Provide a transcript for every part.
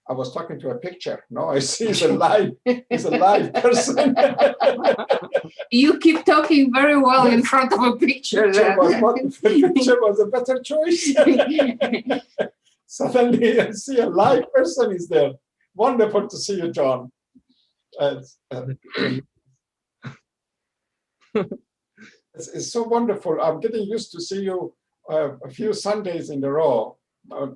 I was talking to a picture. No, I see he's a live person. You keep talking very well in front of a picture. The picture was a better choice. Suddenly I see a live person is there. Wonderful to see you, John. It's so wonderful. I'm getting used to see you a few Sundays in a row.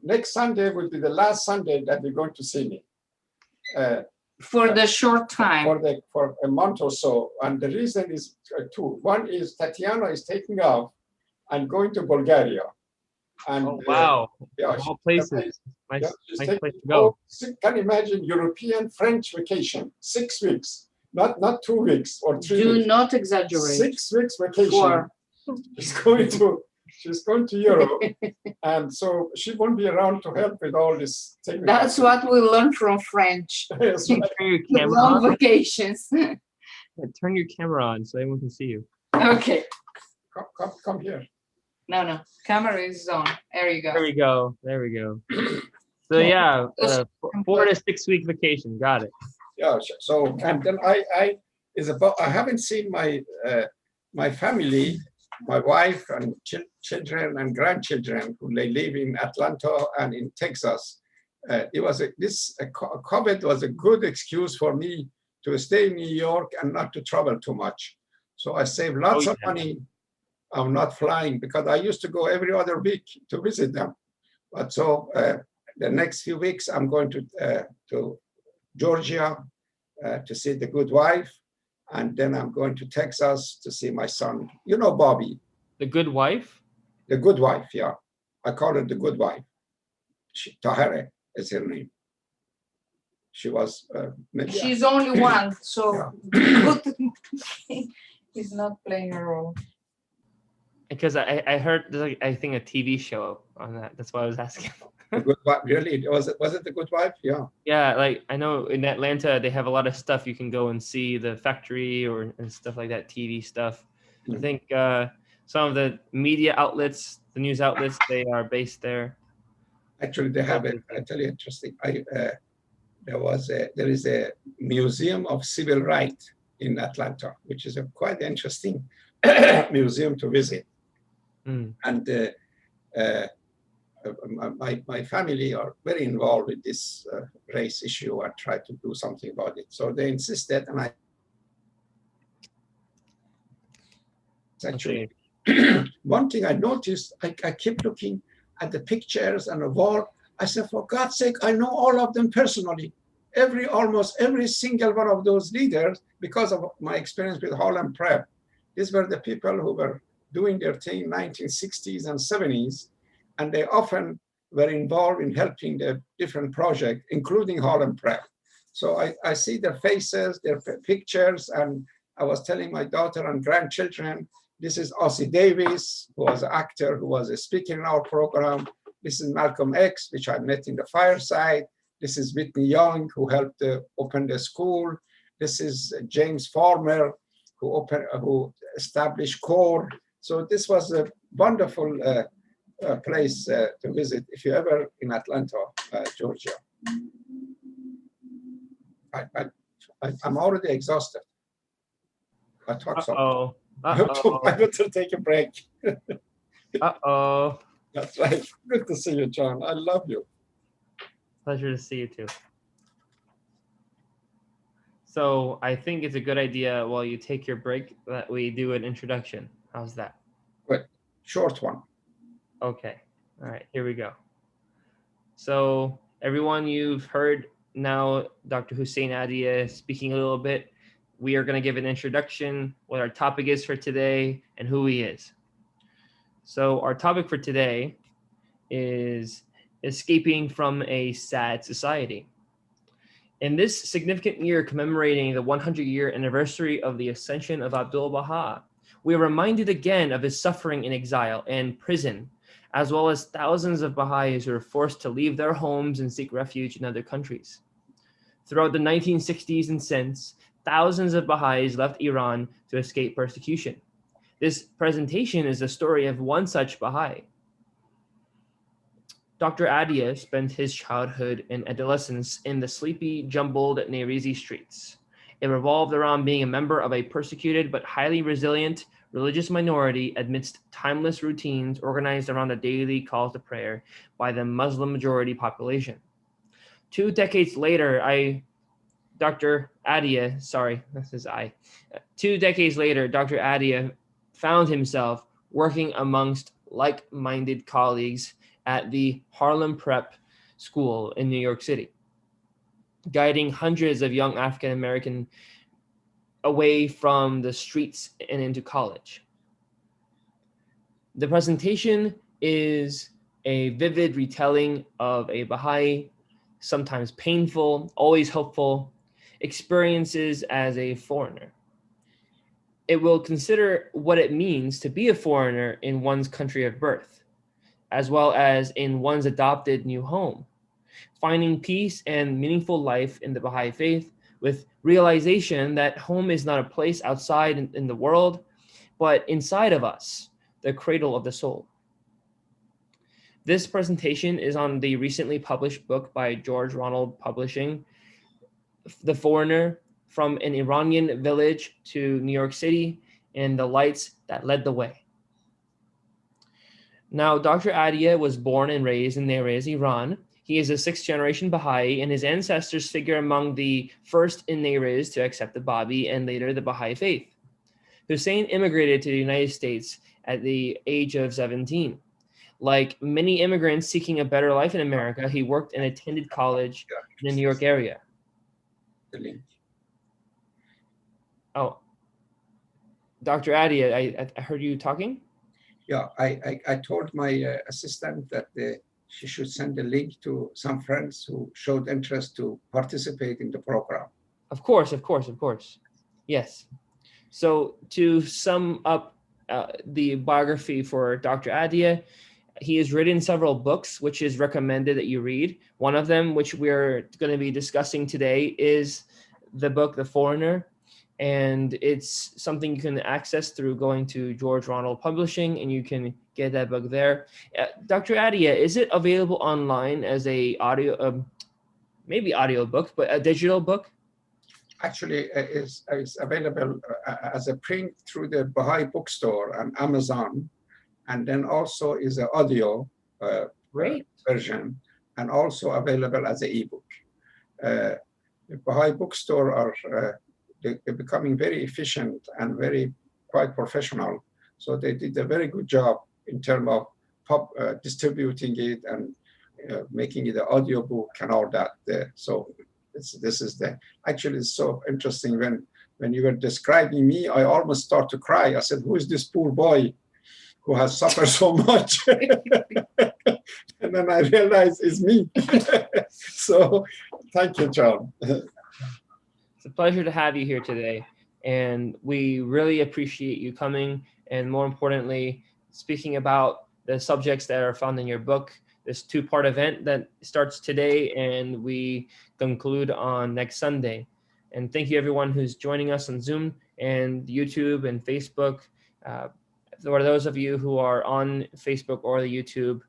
Next Sunday will be the last Sunday that you're going to see me. For the short time. For a month or so. And the reason is two. One is Tatiana is taking off and going to Bulgaria. And, oh, wow. Yeah, all places. Nice place to go. Can you imagine European French vacation, 6 weeks, not 2 weeks or 3 weeks. Do not exaggerate. 6 weeks vacation. She's going to Europe, and so she won't be around to help with all this. That's what we learn from French. Yes, Turn your camera long on. vacations. Yeah, turn your camera on so everyone can see you. Okay. Come here. No. Camera is on. There you go. There we go. So yeah, 4 to 6 week vacation. Got it. Yeah. So and then I haven't seen my family, my wife and children and grandchildren who they live in Atlanta and in Texas. COVID was a good excuse for me to stay in New York and not to travel too much. So I saved lots of money. I'm not flying because I used to go every other week to visit them. But so the next few weeks I'm going to Georgia to see the good wife. And then I'm going to Texas to see my son. You know Bobby. The good wife? The good wife, yeah. I call her the good wife. Tahere is her name. She was maybe. She's only one, so he's not playing a role. Because I heard there's like, I think a TV show on that. That's why I was asking. The good wife, really? Was it the good wife? Yeah. Yeah, like I know in Atlanta they have a lot of stuff you can go and see, the factory and stuff like that, TV stuff. Mm-hmm. I think some of the media outlets, the news outlets, they are based there. Actually, they have it. I tell you, interesting. There is a museum of civil rights in Atlanta, which is a quite interesting museum to visit. Mm. And my family are very involved with this race issue and try to do something about it. So they insisted, and actually one thing I noticed, I keep looking at the pictures and the wall. I said, for God's sake, I know all of them personally. Almost every single one of those leaders, because of my experience with Harlem Prep. These were the people who were doing their thing in 1960s and 70s. And they often were involved in helping the different projects, including Harlem Prep. So I see their faces, their pictures, and I was telling my daughter and grandchildren, this is Ossie Davis, who was an actor, who was a speaker in our program. This is Malcolm X, which I met in the fireside. This is Whitney Young, who helped open the school. This is James Farmer, who established CORE. So this was a wonderful place to visit if you're ever in Atlanta, Georgia. I'm already exhausted. I talk so much. I better take a break. That's right. Good to see you, John. I love you. Pleasure to see you too. So I think it's a good idea while you take your break that we do an introduction. How's that? Good. Short one. Okay. All right. Here we go. So everyone, you've heard now Dr. Hussein Adia speaking a little bit. We are going to give an introduction, what our topic is for today, and who he is. So our topic for today is escaping from a sad society. In this significant year commemorating the 100-year anniversary of the ascension of Abdul Baha, we are reminded again of his suffering in exile and prison, as well as thousands of Baha'is who were forced to leave their homes and seek refuge in other countries. Throughout the 1960s and since, thousands of Baha'is left Iran to escape persecution. This presentation is the story of one such Baha'i. Dr. Adia spent his childhood and adolescence in the sleepy, jumbled Nayrizi streets. It revolved around being a member of a persecuted but highly resilient religious minority amidst timeless routines organized around the daily calls to prayer by the Muslim majority population. 2 decades later, Dr. Adia, sorry, this is I. 2 decades later, Dr. Adia found himself working amongst like-minded colleagues at the Harlem Prep School in New York City, guiding hundreds of young African American away from the streets and into college. The presentation is a vivid retelling of a Baha'i, sometimes painful, always hopeful, experiences as a foreigner. It will consider what it means to be a foreigner in one's country of birth, as well as in one's adopted new home, finding peace and meaningful life in the Baha'i faith with realization that home is not a place outside in the world, but inside of us, the cradle of the soul. This presentation is on the recently published book by George Ronald Publishing, The Foreigner, From an Iranian Village to New York City and the Lights That Led the Way. Now, Dr. Adia was born and raised in Nayrizi, Iran. He is a 6th-generation Baha'i, and his ancestors figure among the first in Nayriz to accept the Babi and later the Baha'i faith. Hussein immigrated to the United States at the age of 17. Like many immigrants seeking a better life in America, he worked and attended college in the New York area. Oh, Dr. Adia, I heard you talking? Yeah, I told my assistant that she should send a link to some friends who showed interest to participate in the program. Of course. Yes. So to sum up the biography for Dr. Adia, he has written several books, which is recommended that you read. One of them, which we're going to be discussing today, is the book, The Foreigner. And it's something you can access through going to George Ronald Publishing, and you can get that book there. Dr. Adia, is it available online as a audio, maybe audio book, but a digital book? Actually, it's available as a print through the Baha'i bookstore and Amazon, and then also is an audio version, and also available as an ebook. The Baha'i bookstore are they're becoming very efficient and very quite professional. So they did a very good job in terms of distributing it and making it an audio book and all that. So this is actually it's so interesting. When you were describing me, I almost start to cry. I said, who is this poor boy who has suffered so much? And then I realized it's me. So thank you, John. It's a pleasure to have you here today, and we really appreciate you coming, and more importantly, speaking about the subjects that are found in your book. This 2-part event that starts today and we conclude on next Sunday. And thank you everyone who's joining us on Zoom and YouTube and Facebook. For those of you who are on Facebook or the YouTube,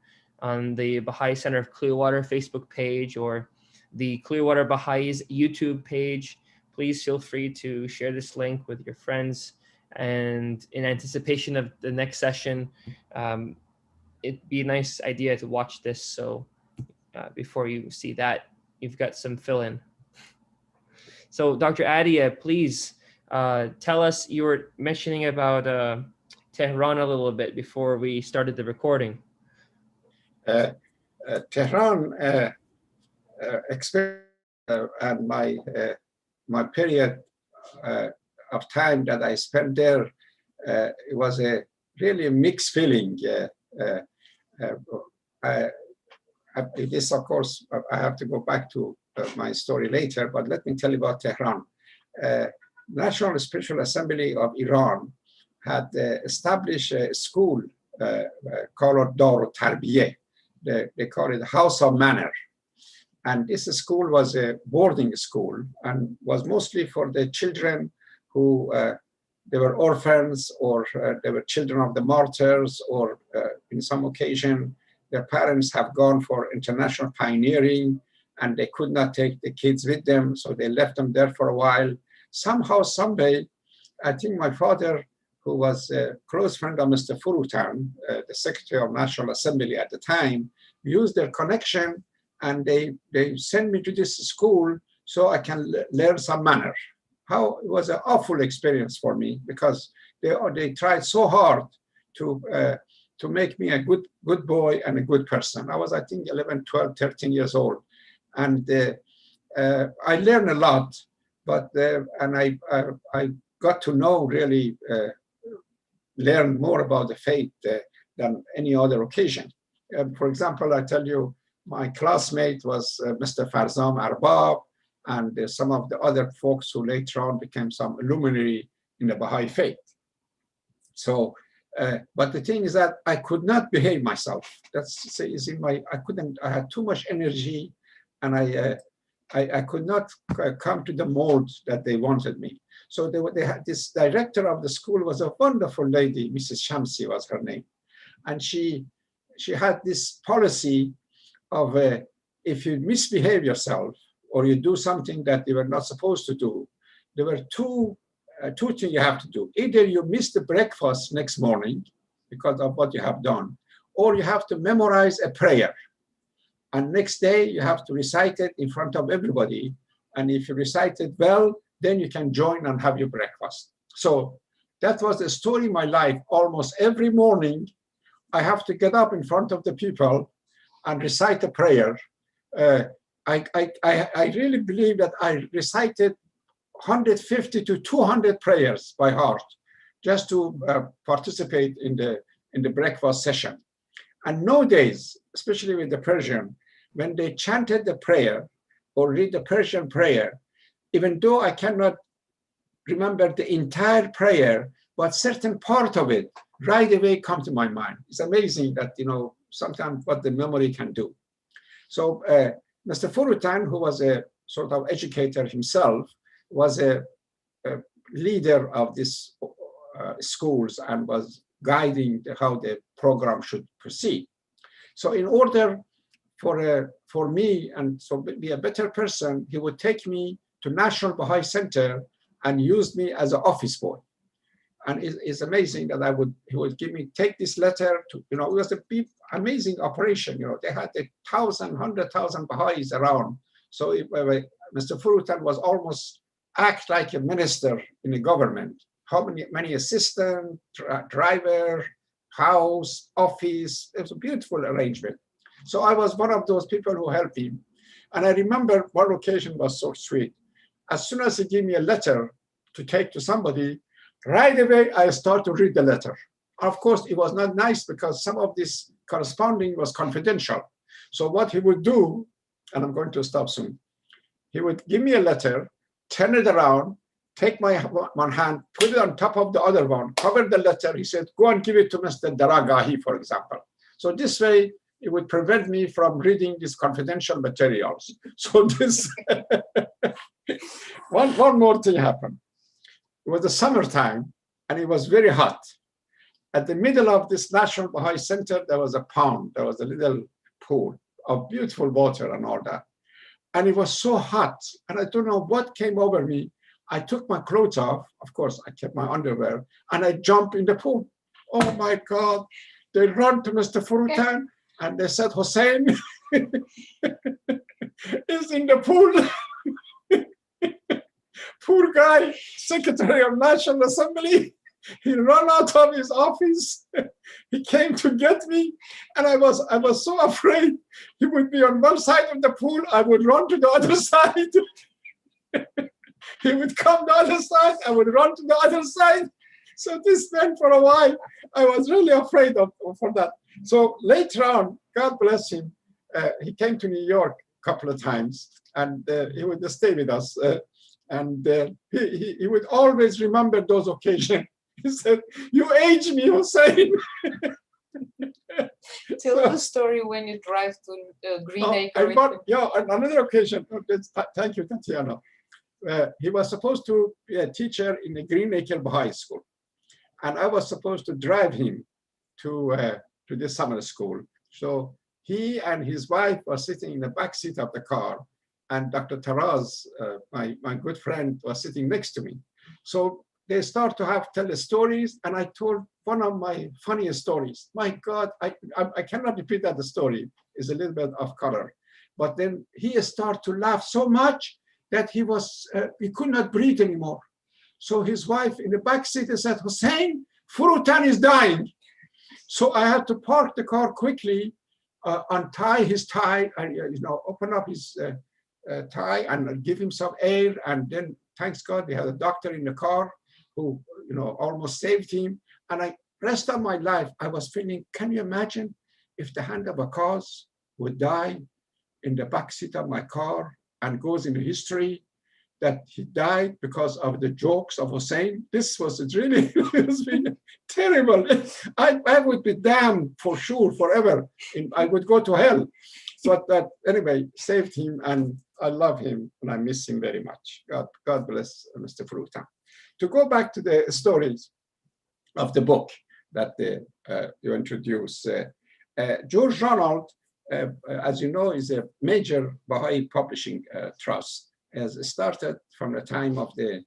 on the Baha'i Center of Clearwater Facebook page or the Clearwater Baha'is YouTube page, please feel free to share this link with your friends. And in anticipation of the next session, it'd be a nice idea to watch this. So before you see that, you've got some fill-in. So Dr. Adia, please tell us, you were mentioning about Tehran a little bit before we started the recording. Tehran experience and my period of time that I spent there, it was a really mixed feeling. This, of course, I have to go back to my story later, but let me tell you about Tehran. National Spiritual Assembly of Iran had established a school called Dar Tarbiyeh. They call it House of Manner. And this school was a boarding school and was mostly for the children who they were orphans, or they were children of the martyrs, or in some occasion their parents have gone for international pioneering, and they could not take the kids with them, so they left them there for a while. Somehow, someday, I think my father, who was a close friend of Mr. Furutan, the Secretary of National Assembly at the time, used their connection, and they sent me to this school so I can learn some manner. How it was an awful experience for me, because they tried so hard to make me a good boy and a good person. I was, I think, 11, 12, 13 years old. And I learned a lot, but and I got to know, really learn more about the faith than any other occasion. For example, I tell you, my classmate was Mr. Farzam Arbab, and some of the other folks who later on became some luminary in the Baha'i faith. So, but the thing is that I could not behave myself. That's is in my, I had too much energy, and I could not come to the mold that they wanted me. So they had this director of the school was a wonderful lady, Mrs. Shamsi was her name. And she had this policy of if you misbehave yourself or you do something that you were not supposed to do, there were two things you have to do. Either you miss the breakfast next morning because of what you have done, or you have to memorize a prayer. And next day you have to recite it in front of everybody. And if you recite it well, then you can join and have your breakfast. So that was the story of my life. Almost every morning, I have to get up in front of the people and recite a prayer. I really believe that I recited 150 to 200 prayers by heart just to participate in the breakfast session. And nowadays, especially with the Persian, when they chanted the prayer or read the Persian prayer, even though I cannot remember the entire prayer, but certain part of it right away come to my mind. It's amazing that, you know, sometimes what the memory can do. So Mr. Furutan, who was a sort of educator himself, was a leader of these schools and was guiding how the program should proceed. So in order for me and so be a better person, he would take me to National Baha'i Center and use me as an office boy. And it's amazing that he would give me, take this letter to, you know, it was a big, amazing operation. You know, they had 1,000, 100,000 Baha'is around. So Mr. Furutan was almost act like a minister in the government. How many assistant, driver, house, office. It was a beautiful arrangement. So I was one of those people who helped him. And I remember one occasion was so sweet. As soon as he gave me a letter to take to somebody, right away I start to read the letter. Of course, it was not nice because some of this corresponding was confidential. So what he would do, and I'm going to stop soon, he would give me a letter, turn it around, take my one hand, put it on top of the other one, cover the letter. He said, go and give it to Mr. Daragahi, for example. So this way, it would prevent me from reading these confidential materials. So this, one more thing happened. It was the summertime, and it was very hot. At the middle of this National Baha'i Center, there was a pond. There was a little pool of beautiful water and all that. And it was so hot, and I don't know what came over me. I took my clothes off. Of course, I kept my underwear, and I jumped in the pool. Oh my God. They run to Mr. Furutan, and they said, Hussein is in the pool. Poor guy, Secretary of National Assembly. He ran out of his office. He came to get me, and I was so afraid. He would be on one side of the pool. I would run to the other side. He would come the other side. I would run to the other side. So this went for a while. I was really afraid for that. So later on, God bless him, he came to New York a couple of times, and he would stay with us. And he would always remember those occasions. He said, you age me, Hussein. Tell the story when you drive to Green Acre. On another occasion, thank you, Tatiana. He was supposed to be a teacher in the Green Acre Baha'i School. And I was supposed to drive him to this summer school. So he and his wife were sitting in the back seat of the car, and Dr. Taraz, my good friend, was sitting next to me. So they start to tell the stories, and I told one of my funniest stories. My God, I cannot repeat that story. It's a little bit off color. But then he started to laugh so much that he could not breathe anymore. So his wife in the back seat said, Hussein, Furutan is dying. So I had to park the car quickly, untie his tie, and open up his tie and give him some air. And then, thanks God, we had a doctor in the car who almost saved him. And rest of my life, I was feeling, can you imagine if the hand of a cause would die in the back seat of my car and goes into history that he died because of the jokes of Hussein? This was really, it's been terrible. I would be damned for sure forever. I would go to hell. But that, anyway, saved him, and I love him, and I miss him very much. God bless Mr. Furutan. To go back to the stories of the book that you introduced, George Ronald, as you know, is a major Baha'i publishing trust. Has started from the time of the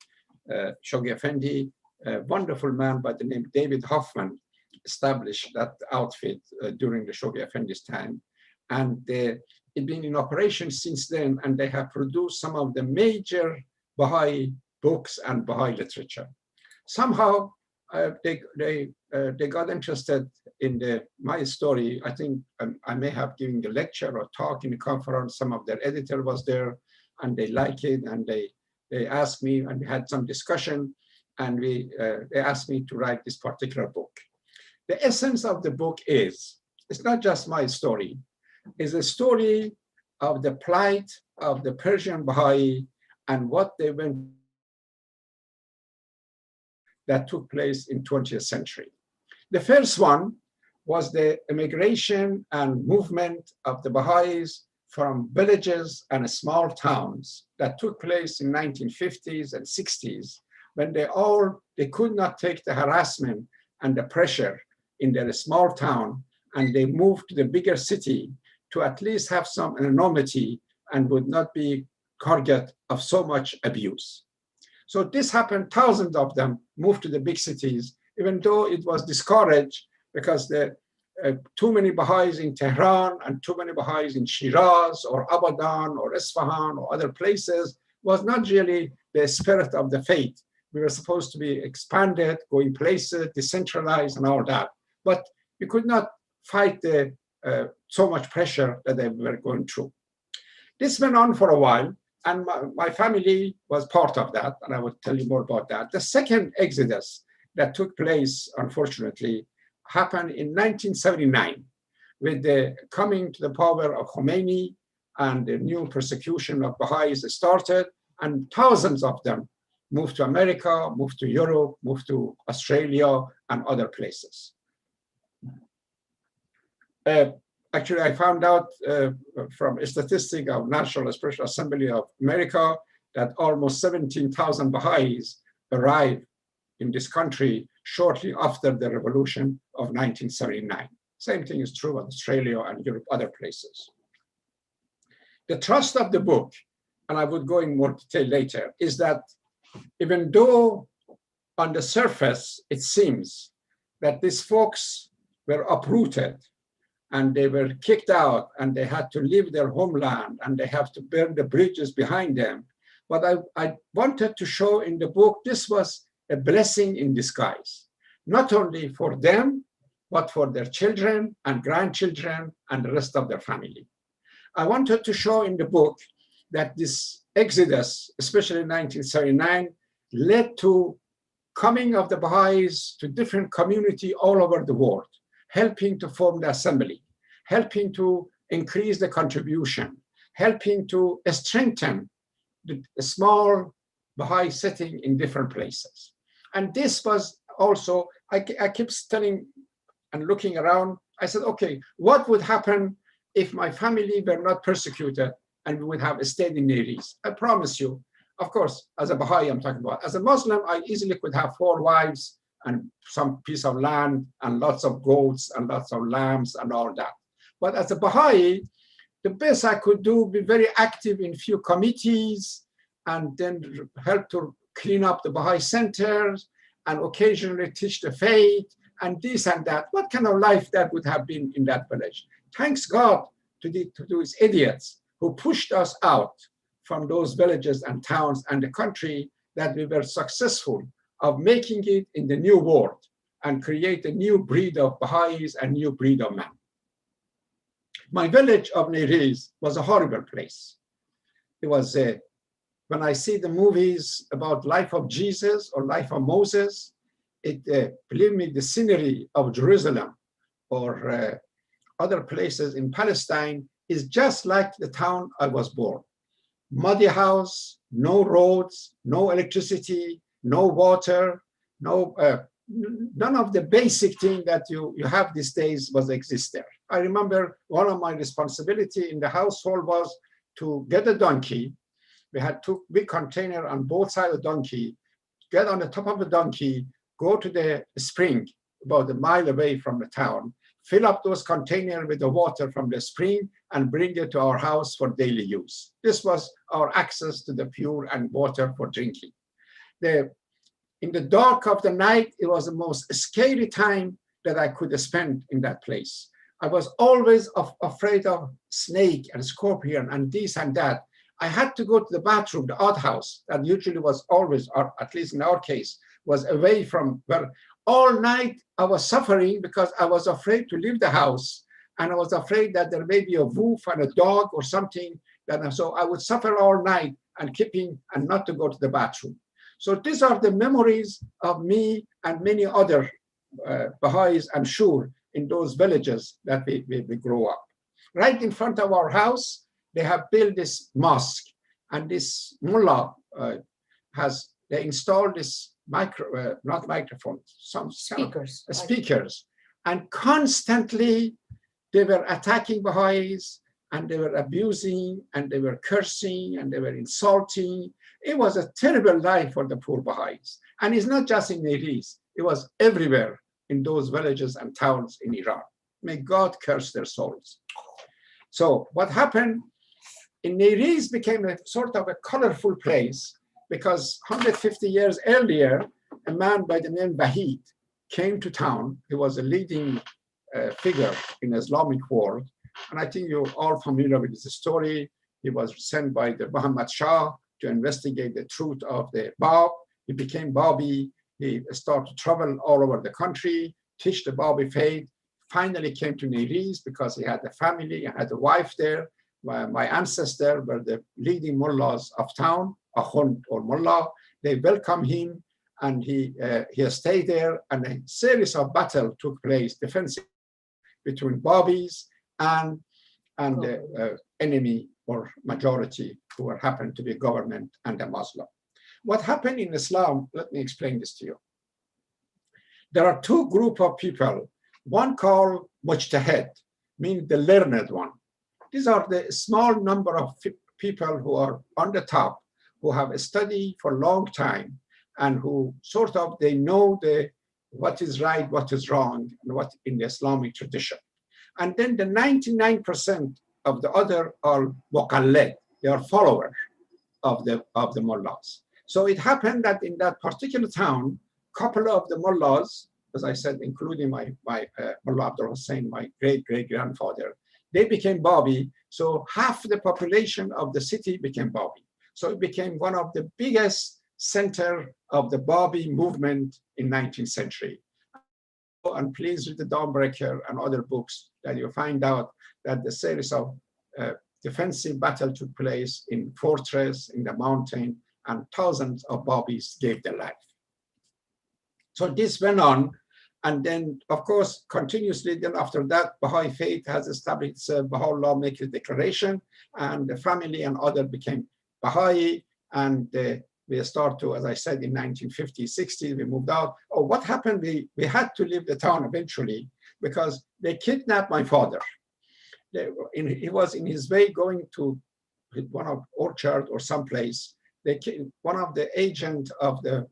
Shoghi Effendi. A wonderful man by the name David Hoffman established that outfit during the Shoghi Effendi's time. And it's been in operation since then, and they have produced some of the major Baha'i books and Baha'i literature. Somehow they got interested in my story. I think I may have given a lecture or talk in the conference. Some of their editor was there, and they liked it, and they asked me, and we had some discussion, and they asked me to write this particular book. The essence of the book is, it's not just my story, it's a story of the plight of the Persian Baha'i and what they went that took place in 20th century. The first one was the immigration and movement of the Baha'is from villages and small towns that took place in 1950s and 60s, when they could not take the harassment and the pressure in their small town, and they moved to the bigger city to at least have some anonymity and would not be target of so much abuse. So this happened, thousands of them moved to the big cities, even though it was discouraged because too many Baha'is in Tehran and too many Baha'is in Shiraz or Abadan or Isfahan or other places was not really the spirit of the faith. We were supposed to be expanded, going places, decentralized and all that. But you could not fight so much pressure that they were going through. This went on for a while, and my family was part of that, and I will tell you more about that. The second exodus that took place, unfortunately, happened in 1979 with the coming to the power of Khomeini, and the new persecution of Baha'is started, and thousands of them moved to America, moved to Europe, moved to Australia and other places. Actually, I found out from a statistic of National Spiritual Assembly of America that almost 17,000 Baha'is arrived in this country shortly after the revolution of 1979. Same thing is true of Australia and Europe, other places. The thrust of the book, and I would go in more detail later, is that even though on the surface it seems that these folks were uprooted and they were kicked out and they had to leave their homeland and they have to burn the bridges behind them, but I wanted to show in the book this was a blessing in disguise, not only for them, but for their children and grandchildren and the rest of their family. I wanted to show in the book that this exodus, especially in 1979, led to coming of the Baha'is to different communities all over the world, helping to form the assembly, helping to increase the contribution, helping to strengthen the small Baha'i setting in different places. And this was also, I kept telling and looking around, I said, okay, what would happen if my family were not persecuted and we would have a stayed in Nayrizi? I promise you, of course, as a Baha'i I'm talking about. As a Muslim, I easily could have 4 wives and some piece of land and lots of goats and lots of lambs and all that. But as a Baha'i, the best I could do, be very active in few committees, and then help to clean up the Baha'i centers, and occasionally teach the faith, and this and that. What kind of life that would have been in that village? Thanks God to these idiots who pushed us out from those villages and towns and the country, that we were successful of making it in the new world and create a new breed of Baha'is and new breed of man. My village of Nayrizi was a horrible place. It was, when I see the movies about life of Jesus or life of Moses, believe me, the scenery of Jerusalem or other places in Palestine is just like the town I was born. Muddy house, no roads, no electricity, no water, none of the basic thing that you have these days was exist there. I remember one of my responsibility in the household was to get a donkey. We had two big container on both sides of the donkey, get on the top of the donkey, go to the spring about a mile away from the town, fill up those containers with the water from the spring and bring it to our house for daily use. This was our access to the pure and water for drinking. In the dark of the night, it was the most scary time that I could spend in that place. I was always afraid of snake and scorpion and this and that. I had to go to the bathroom, the outhouse, that usually was always, or at least in our case, was away from where all night I was suffering because I was afraid to leave the house. And I was afraid that there may be a wolf and a dog or something. So I would suffer all night and not to go to the bathroom. So these are the memories of me and many other Baha'is, I'm sure, in those villages that we grew up. Right in front of our house, they have built this mosque, and this mullah they installed this not microphones, some Speakers. Speakers, and constantly they were attacking Baha'is, and they were abusing, and they were cursing, and they were insulting. It was a terrible life for the poor Baha'is. And it's not just in Nayrizi, it was everywhere in those villages and towns in Iran. May God curse their souls. So what happened in Nayrizi became a sort of a colorful place, because 150 years earlier, a man by the name Baha'i came to town. He was a leading figure in the Islamic world. And I think you're all familiar with his story. He was sent by the Muhammad Shah to investigate the truth of the Bab. He became Babi. He started to travel all over the country, teach the Babi faith. Finally came to Nayrizi because he had a family and had a wife there. My ancestors were the leading mullahs of town, Akhund or mullah. They welcomed him, and he stayed there, and a series of battles took place, defensive, between Babis and the enemy or majority who happened to be government and a Muslim. What happened in Islam, let me explain this to you. There are two groups of people, one called mujtahid, meaning the learned one. These are the small number of people who are on the top, who have studied for a long time, and who sort of, they know what is right, what is wrong, and what in the Islamic tradition. And then the 99% of the other are muqallid. They are followers of the mullahs. So it happened that in that particular town, couple of the mullahs, as I said, including my Mullah Abdul Hussein, my great-great-grandfather, they became Babi. So half the population of the city became Babi. So it became one of the biggest center of the Babi movement in 19th century. And please read the Dawnbreaker and other books that you find out that the series of defensive battle took place in fortress, in the mountain, and thousands of Babis gave their life. So this went on, and then, of course, continuously, then after that, Baha'i faith has established Baha'u'llah Maker's Declaration, and the family and other became Baha'i, and we start to, as I said, in 1950s, 60s, we moved out. Oh, what happened? We had to leave the town eventually because they kidnapped my father. He was in his way going to one of orchard or someplace. One of the agents of the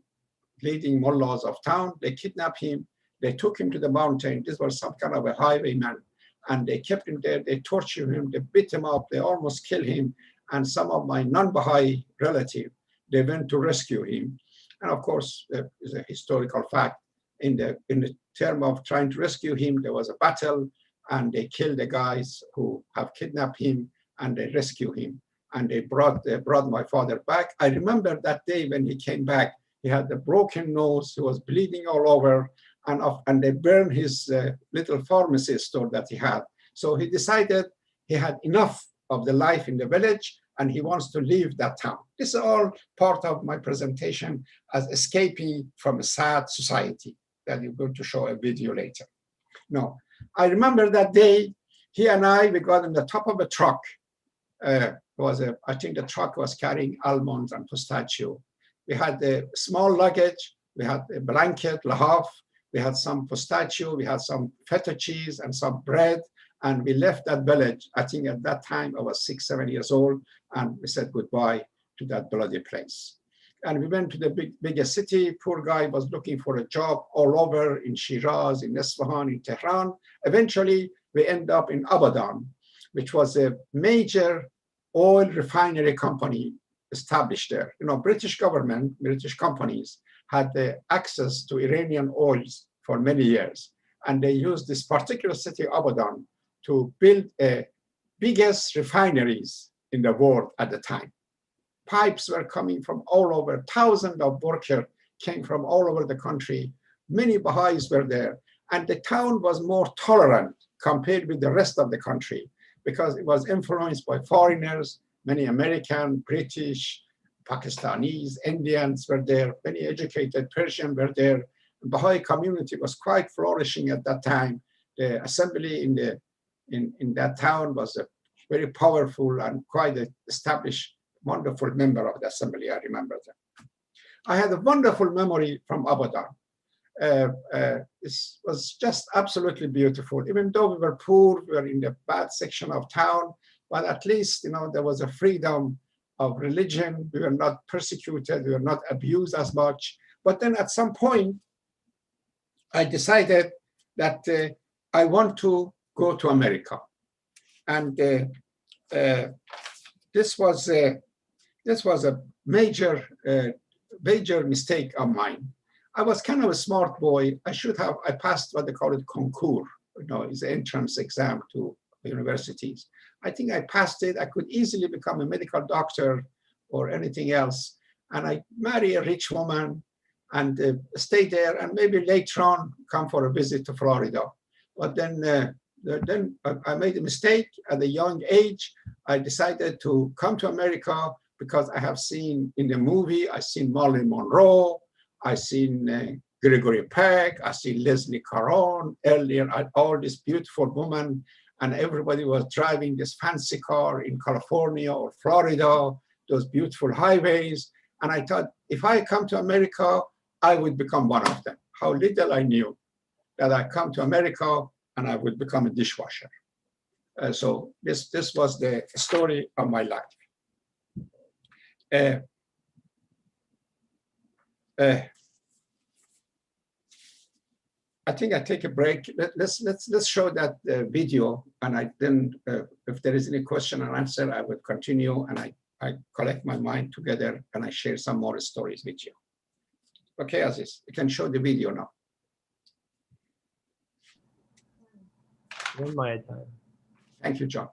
leading mullahs of town, they kidnapped him. They took him to the mountain. This was some kind of a highwayman. and they kept him there. They tortured him, they beat him up, they almost killed him. And some of my non-Baha'i relatives, they went to rescue him. And of course, it's a historical fact. In the term of trying to rescue him, there was a battle, and they killed the guys who have kidnapped him, and they rescued him. And they brought my father back. I remember that day when he came back, he had a broken nose, he was bleeding all over, and they burned his little pharmacy store that he had. So he decided he had enough of the life in the village, and he wants to leave that town. This is all part of my presentation as escaping from a sad society that you're going to show a video later. No, I remember that day, he and we got on the top of a truck. I think the truck was carrying almonds and pistachio. We had a small luggage, we had a blanket, lahaf, we had some pistachio, we had some feta cheese and some bread, and we left that village. I think at that time I was 6, 7 years old, and we said goodbye to that bloody place. And we went to the biggest city. Poor guy was looking for a job all over in Shiraz, in Isfahan, in Tehran. Eventually, we end up in Abadan, which was a major oil refinery company established there. You know, British government, British companies had the access to Iranian oils for many years. And they used this particular city, Abadan, to build the biggest refineries in the world at the time. Pipes were coming from all over. Thousands of workers came from all over the country. Many Baha'is were there. And the town was more tolerant compared with the rest of the country because it was influenced by foreigners. Many American, British, Pakistanis, Indians were there. Many educated Persians were there. The Baha'i community was quite flourishing at that time. The assembly in that town was a very powerful and quite an established, wonderful member of the assembly. I remember that. I had a wonderful memory from Abadan. It was just absolutely beautiful. Even though we were poor, we were in the bad section of town, but at least, you know, there was a freedom of religion. We were not persecuted. We were not abused as much. But then at some point, I decided that I want to go to America. And this was a major mistake of mine. I was kind of a smart boy. I passed what they call it concours, you know, it's an entrance exam to universities. I think I passed it. I could easily become a medical doctor or anything else. And I marry a rich woman and stay there, and maybe later on come for a visit to Florida. But then I made a mistake at a young age. I decided to come to America because I have seen in the movie, I've seen Marilyn Monroe, I've seen Gregory Peck, I've seen Leslie Caron earlier, all these beautiful women, and everybody was driving this fancy car in California or Florida, those beautiful highways. And I thought, if I come to America, I would become one of them. How little I knew that I come to America and I would become a dishwasher. So this was the story of my life. I think I take a break. Let's show that video, and then if there is any question and answer, I would continue, and I collect my mind together and I share some more stories with you. Okay, Aziz, you can show the video now. One my time. Thank you, John.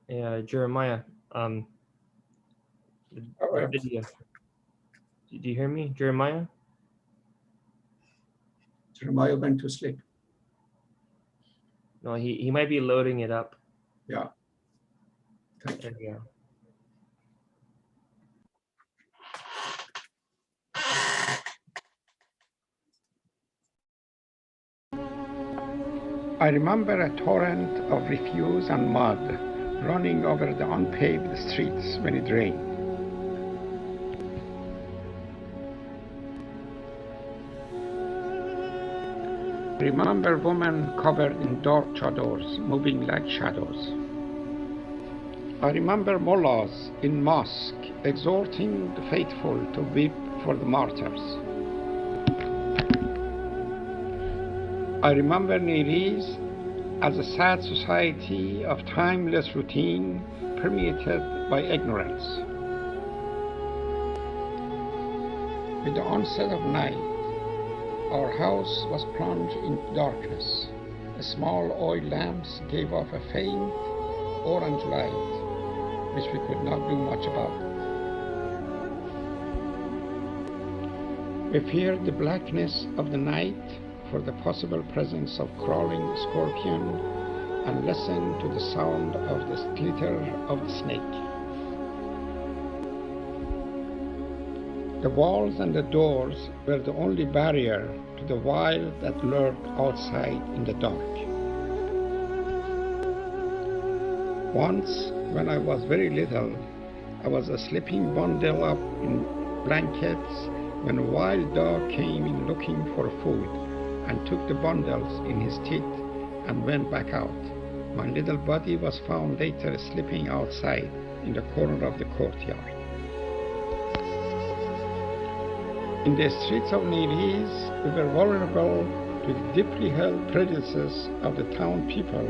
Yeah, Jeremiah. The video. Do you hear me, Jeremiah? Jeremiah went to sleep. No, he might be loading it up. Yeah. There we go. I remember a torrent of refuse and mud running over the unpaved streets when it rained. Remember women covered in dark chadors moving like shadows. I remember mullahs in mosque exhorting the faithful to weep for the martyrs. I remember Nayrizi as a sad society of timeless routine permeated by ignorance. With the onset of night, our house was plunged in darkness. Small oil lamps gave off a faint orange light, which we could not do much about. We feared the blackness of the night for the possible presence of crawling scorpion and listened to the sound of the slither of the snake. The walls and the doors were the only barrier to the wild that lurked outside in the dark. Once, when I was very little, I was sleeping bundled up in blankets when a wild dog came in looking for food and took the bundles in his teeth and went back out. My little body was found later sleeping outside in the corner of the courtyard. In the streets of Nayrizi, we were vulnerable to the deeply held prejudices of the town people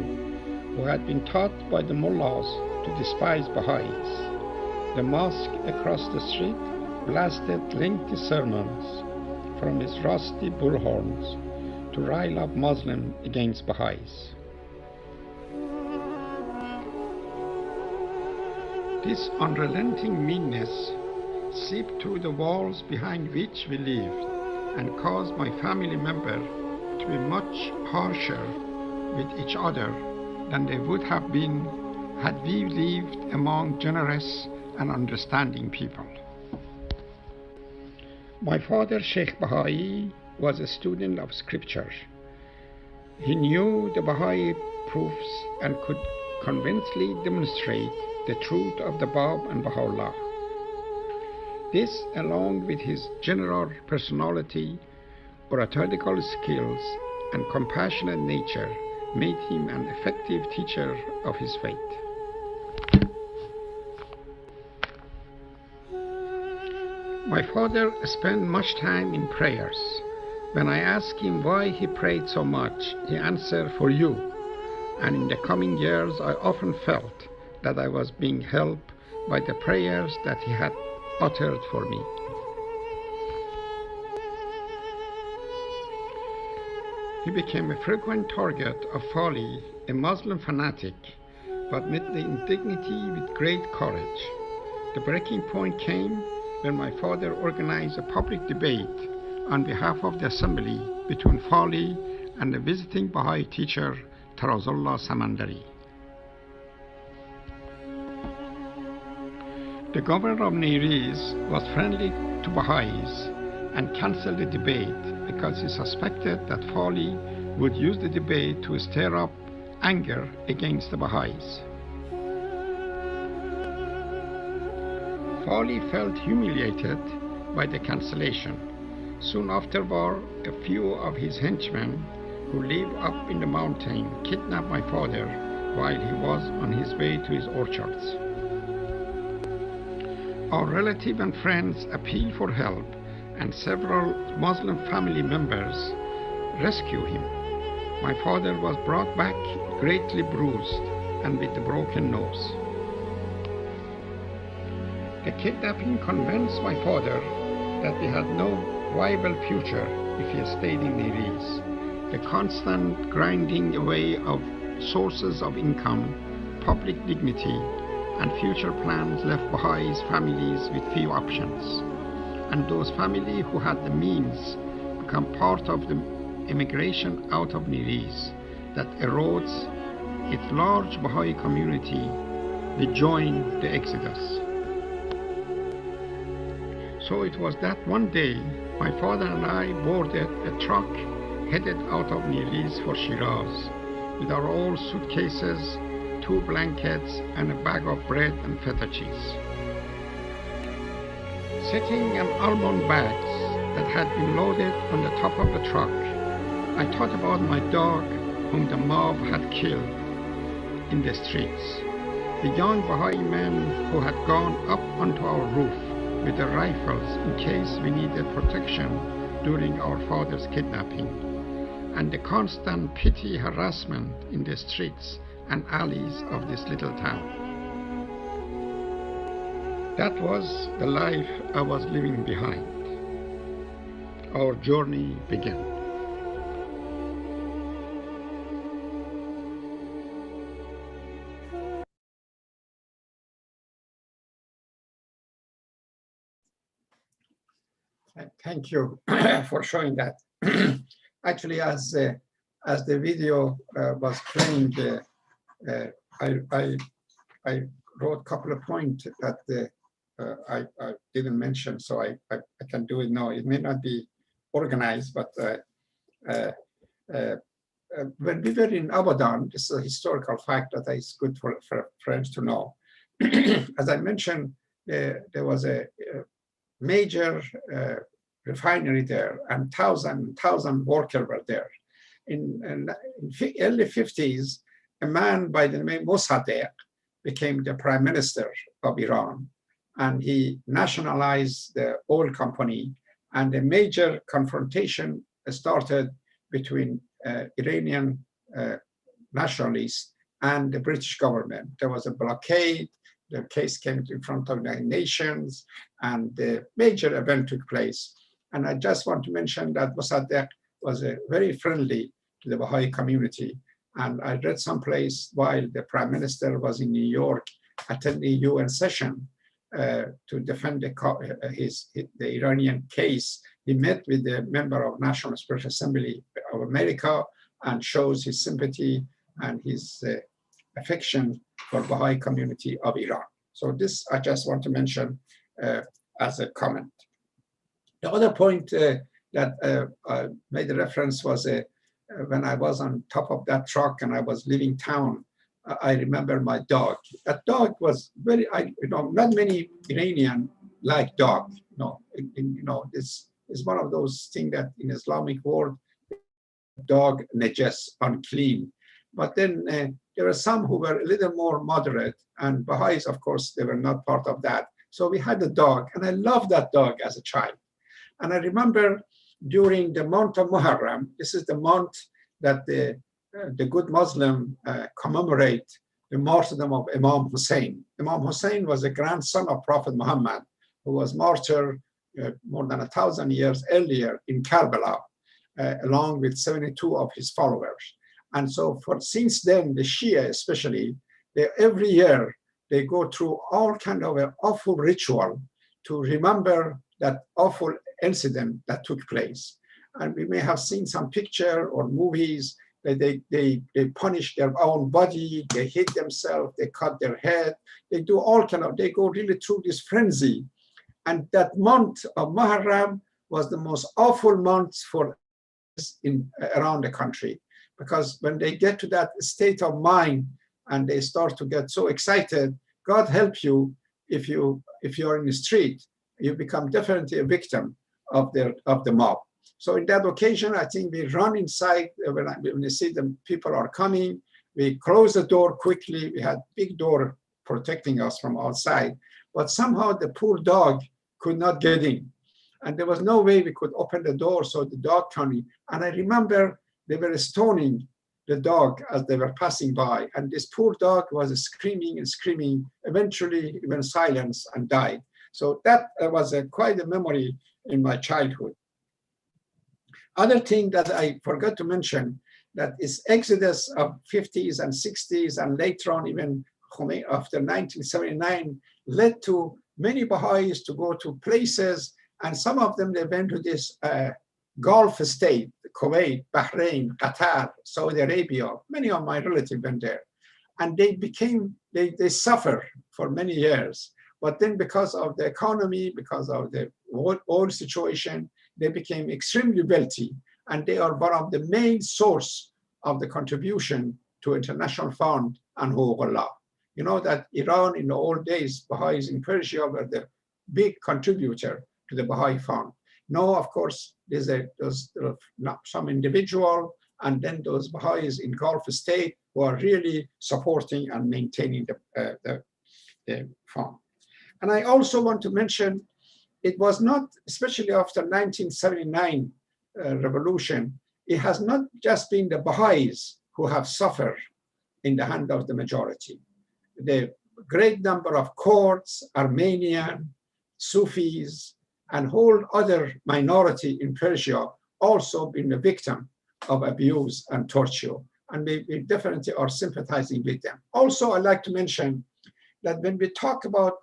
who had been taught by the mullahs to despise Baha'is. The mosque across the street blasted lengthy sermons from its rusty bullhorns to rile up Muslims against Baha'is. This unrelenting meanness seeped through the walls behind which we lived and caused my family members to be much harsher with each other than they would have been had we lived among generous and understanding people. My father, Sheikh Baha'i, was a student of scripture. He knew the Baha'i proofs and could convincingly demonstrate the truth of the Bab and Baha'u'llah. This, along with his general personality, oratorical skills, and compassionate nature, made him an effective teacher of his faith. My father spent much time in prayers. When I asked him why he prayed so much, he answered, "For you." And in the coming years, I often felt that I was being helped by the prayers that he had uttered for me. He became a frequent target of Fali, a Muslim fanatic, but met the indignity with great courage. The breaking point came when my father organized a public debate on behalf of the assembly between Fali and the visiting Baha'i teacher, Tarazullah Samandari. The governor of Nayrizi was friendly to Baha'is and cancelled the debate because he suspected that Fali would use the debate to stir up anger against the Baha'is. Fali felt humiliated by the cancellation. Soon afterward, a few of his henchmen who live up in the mountain kidnapped my father while he was on his way to his orchards. Our relatives and friends appealed for help, and several Muslim family members rescued him. My father was brought back greatly bruised and with a broken nose. The kidnapping convinced my father that we had no viable future if he stayed in Nayrizi. The constant grinding away of sources of income, public dignity, and future plans left Baha'is families with few options. And those families who had the means become part of the immigration out of Nayrizi that erodes its large Baha'i community. We joined the exodus. So it was that one day my father and I boarded a truck headed out of Nayrizi for Shiraz with our old suitcases, 2 blankets, and a bag of bread and feta cheese. Sitting on almond bags that had been loaded on the top of the truck, I thought about my dog whom the mob had killed in the streets. The young Baha'i men who had gone up onto our roof with their rifles in case we needed protection during our father's kidnapping, and the constant petty harassment in the streets and alleys of this little town. That was the life I was leaving behind. Our journey began. Thank you for showing that. Actually, as the video was playing, I wrote a couple of points that I didn't mention, so I can do it now. It may not be organized, but when we were in Abadan, this is a historical fact that is good for friends to know. As I mentioned, there was a major refinery there, and thousand workers were there. In early 50s, a man by the name Mossadegh became the prime minister of Iran, and he nationalized the oil company, and a major confrontation started between Iranian nationalists and the British government. There was a blockade. The case came in front of the United Nations, and the major event took place. And I just want to mention that Mossadegh was very friendly to the Baha'i community. And I read someplace while the prime minister was in New York attending UN session to defend the Iranian case, he met with the member of National Security Assembly of America and shows his sympathy and his affection for Baha'i community of Iran. So this I just want to mention as a comment. The other point that I made a reference was when I was on top of that truck and I was leaving town, I remember my dog. That dog was very, not many Iranian like dog. This is one of those things that in Islamic world, dog najas, unclean. But then there were some who were a little more moderate, and Baha'is, of course, they were not part of that. So we had a dog, and I loved that dog as a child. And I remember during the month of Muharram, this is the month that the good Muslim commemorate the martyrdom of Imam Hussein. Imam Hussein was a grandson of Prophet Muhammad, who was martyred more than 1,000 years earlier in Karbala, along with 72 of his followers. And so since then, the Shia especially, every year they go through all kind of an awful ritual to remember that awful incident that took place. And we may have seen some picture or movies that they punish their own body, they hit themselves, they cut their head, they do all kind of, they go really through this frenzy. And that month of Muharram was the most awful month for around the country, because when they get to that state of mind and they start to get so excited, God help you if you're in the street, you become definitely a victim of the mob. So in that occasion, I think we run inside when we see the people are coming, we close the door quickly. We had big door protecting us from outside, but somehow the poor dog could not get in. And there was no way we could open the door, so the dog coming. And I remember they were stoning the dog as they were passing by. And this poor dog was screaming and screaming, eventually even silenced and died. So that was quite a memory in my childhood. Other thing that I forgot to mention, that is exodus of 50s and 60s and later on even after 1979 led to many Baha'is to go to places, and some of them they went to this Gulf state, Kuwait, Bahrain, Qatar, Saudi Arabia. Many of my relatives went there, and they suffered for many years. But then because of the economy, because of the oil situation, they became extremely wealthy, and they are one of the main source of the contribution to International Fund and Huququllah. You know that Iran in the old days, Baha'is in Persia were the big contributor to the Baha'i Fund. Now, of course, there's some individual and then those Baha'is in Gulf State who are really supporting and maintaining the farm. And I also want to mention, it was not, especially after 1979 revolution, it has not just been the Baha'is who have suffered in the hand of the majority. The great number of Kurds, Armenian, Sufis, and whole other minority in Persia also been the victim of abuse and torture. And we definitely are sympathizing with them. Also, I'd like to mention that when we talk about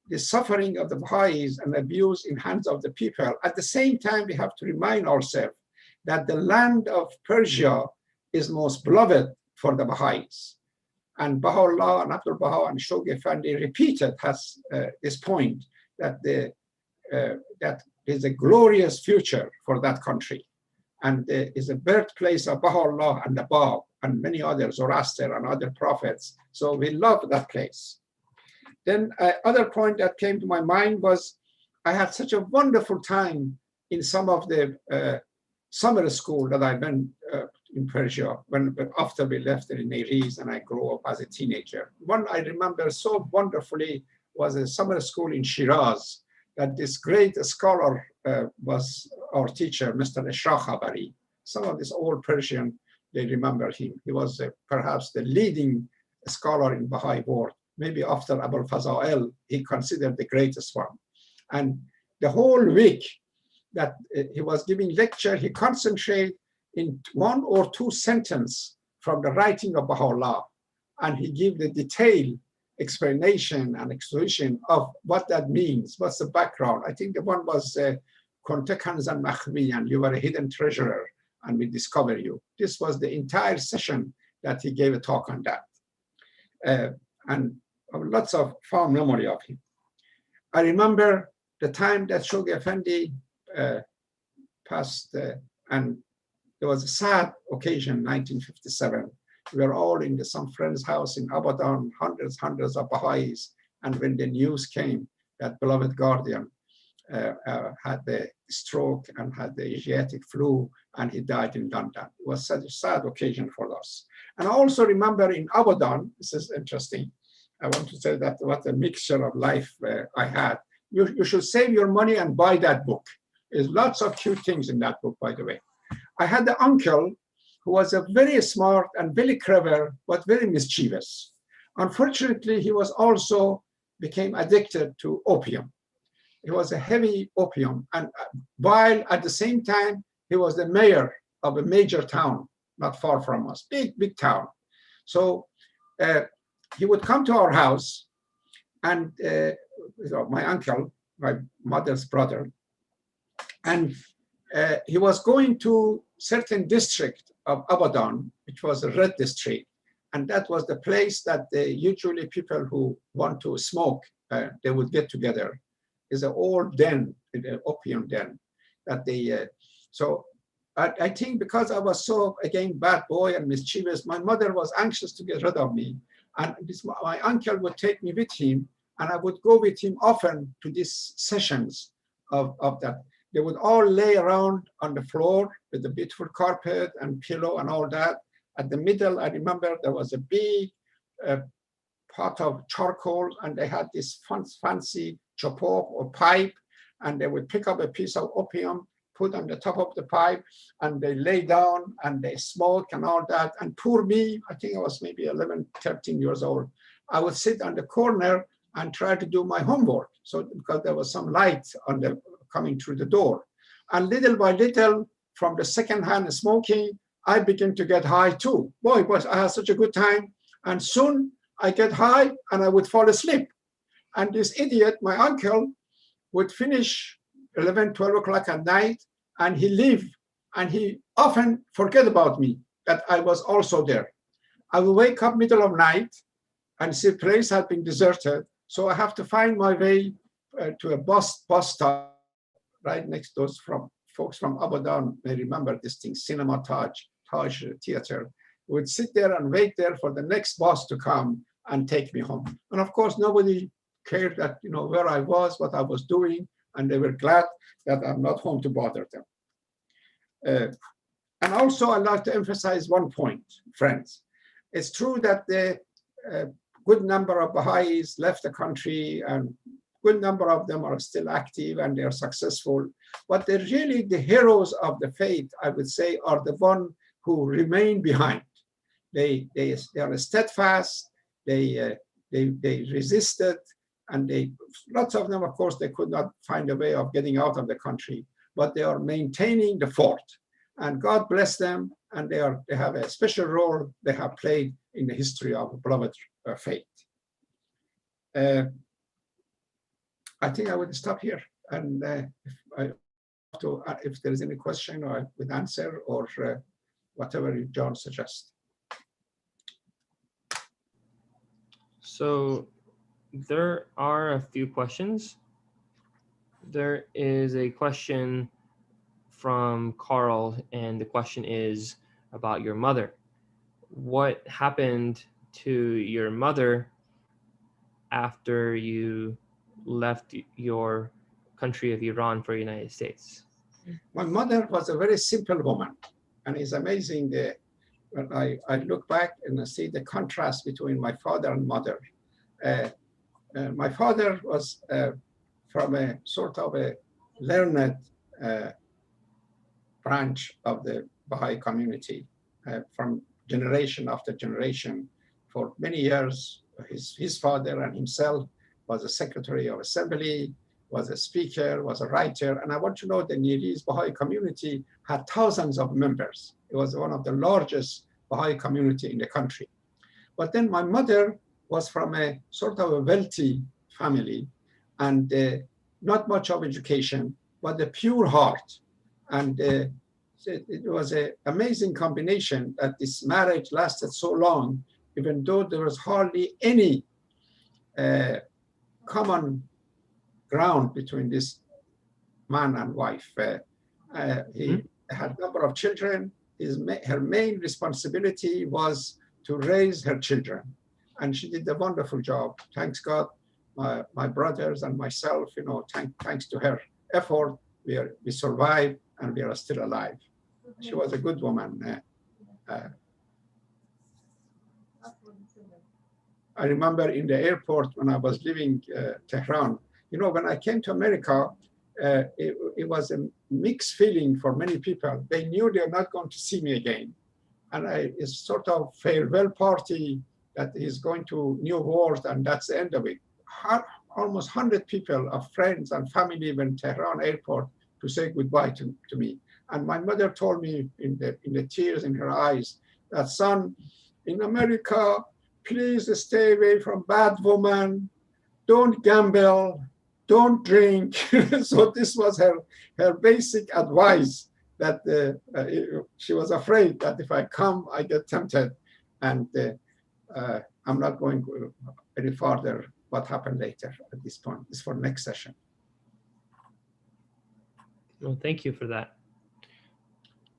the suffering of the Baha'is and abuse in hands of the people, at the same time, we have to remind ourselves that the land of Persia is most beloved for the Baha'is. And Baha'u'llah and Abdul Baha and Shoghi Effendi repeated this point, that that is a glorious future for that country, and is a birthplace of Baha'u'llah and the Bab and many others, Zoroaster and other prophets. So we love that place. Then other point that came to my mind was, I had such a wonderful time in some of the summer school that I went in Persia after we left in Nayrizi and I grew up as a teenager. One I remember so wonderfully was a summer school in Shiraz, that this great scholar was our teacher, Mr. Ishraq Khabari. Some of this old Persian, they remember him. He was perhaps the leading scholar in Baha'i world. Maybe after Abul Faza'il, he considered the greatest one. And the whole week that he was giving lecture, he concentrated in 1 or 2 sentences from the writing of Baha'u'llah. And he gave the detailed explanation and exposition of what that means, what's the background. I think the one was Kunta Kanzan Makhfiyan, you were a hidden treasurer and we discover you. This was the entire session that he gave a talk on that. And lots of fond memory of him. I remember the time that Shoghi Effendi passed, and there was a sad occasion, 1957. We were all in some friend's house in Abadan, hundreds of Baha'is. And when the news came that beloved guardian had the stroke and had the Asiatic flu, and he died in London. It was such a sad occasion for us. And I also remember in Abadan, this is interesting, I want to say that what a mixture of life I had. You should save your money and buy that book. There's lots of cute things in that book, by the way. I had the uncle who was a very smart and very clever, but very mischievous. Unfortunately, he was also became addicted to opium. He was a heavy opium, and while at the same time, he was the mayor of a major town, not far from us, big town. So he would come to our house, and my uncle, my mother's brother, and he was going to certain district of Abadan, which was a red district, and that was the place that usually people who want to smoke, they would get together. It's an old den, an opium den, that they. So I think because I was so, again, bad boy and mischievous, my mother was anxious to get rid of me. And my uncle would take me with him, and I would go with him often to these sessions of that. They would all lay around on the floor with a beautiful carpet and pillow and all that. At the middle, I remember there was a big pot of charcoal, and they had this fancy chapok or pipe, and they would pick up a piece of opium, put on the top of the pipe, and they lay down and they smoke and all that. And poor me, I think I was maybe 11, 13 years old. I would sit on the corner and try to do my homework. So because there was some light on the coming through the door. And little by little, from the secondhand smoking, I began to get high too. Boy, I had such a good time. And soon I get high and I would fall asleep. And this idiot, my uncle, would finish 11, 12 o'clock at night, and he leave, and he often forget about me, that I was also there. I will wake up middle of night and see the place had been deserted. So I have to find my way to a bus stop right next to us. From folks from Abadan, they remember this thing, Cinema Taj Theater. We would sit there and wait there for the next bus to come and take me home. And of course, nobody cared that, where I was, what I was doing, and they were glad that I'm not home to bother them. And also, I'd like to emphasize one point, friends. It's true that the good number of Baha'is left the country, and good number of them are still active and they are successful. But they're really the heroes of the faith, I would say, are the ones who remain behind. They are steadfast, they resisted, and lots of them, of course, they could not find a way of getting out of the country, but they are maintaining the fort. And God bless them, and they have a special role they have played in the history of beloved faith. I think I would stop here, and if there is any question, I would answer, or whatever John suggests. So there are a few questions. There is a question from Carl, and the question is about your mother. What happened to your mother after you left your country of Iran for the United States? My mother was a very simple woman, and it's amazing when I look back and I see the contrast between my father and mother. My father was from a sort of a learned branch of the Baha'i community, from generation after generation. For many years, his father and himself was a secretary of assembly, was a speaker, was a writer. And I want to know the Nayrizi Baha'i community had thousands of members. It was one of the largest Baha'i community in the country. But then my mother was from a sort of a wealthy family, and not much of education, but a pure heart. And it was an amazing combination that this marriage lasted so long, even though there was hardly any common ground between this man and wife. He had a number of children. Her main responsibility was to raise her children. And she did a wonderful job. Thanks God, my brothers and myself, thanks to her effort, we survived and we are still alive. She was a good woman. I remember in the airport when I was leaving Tehran, when I came to America, it was a mixed feeling for many people. They knew they're not going to see me again. And it's sort of farewell party that is going to new world, and that's the end of it. Almost 100 people of friends and family went to Tehran airport to say goodbye to me. And my mother told me in the tears in her eyes that, son, in America, please stay away from bad women, don't gamble, don't drink. So this was her basic advice, that she was afraid that if I come, I get tempted. And I'm not going any further what happened later at this point. It's for next session. Well, thank you for that.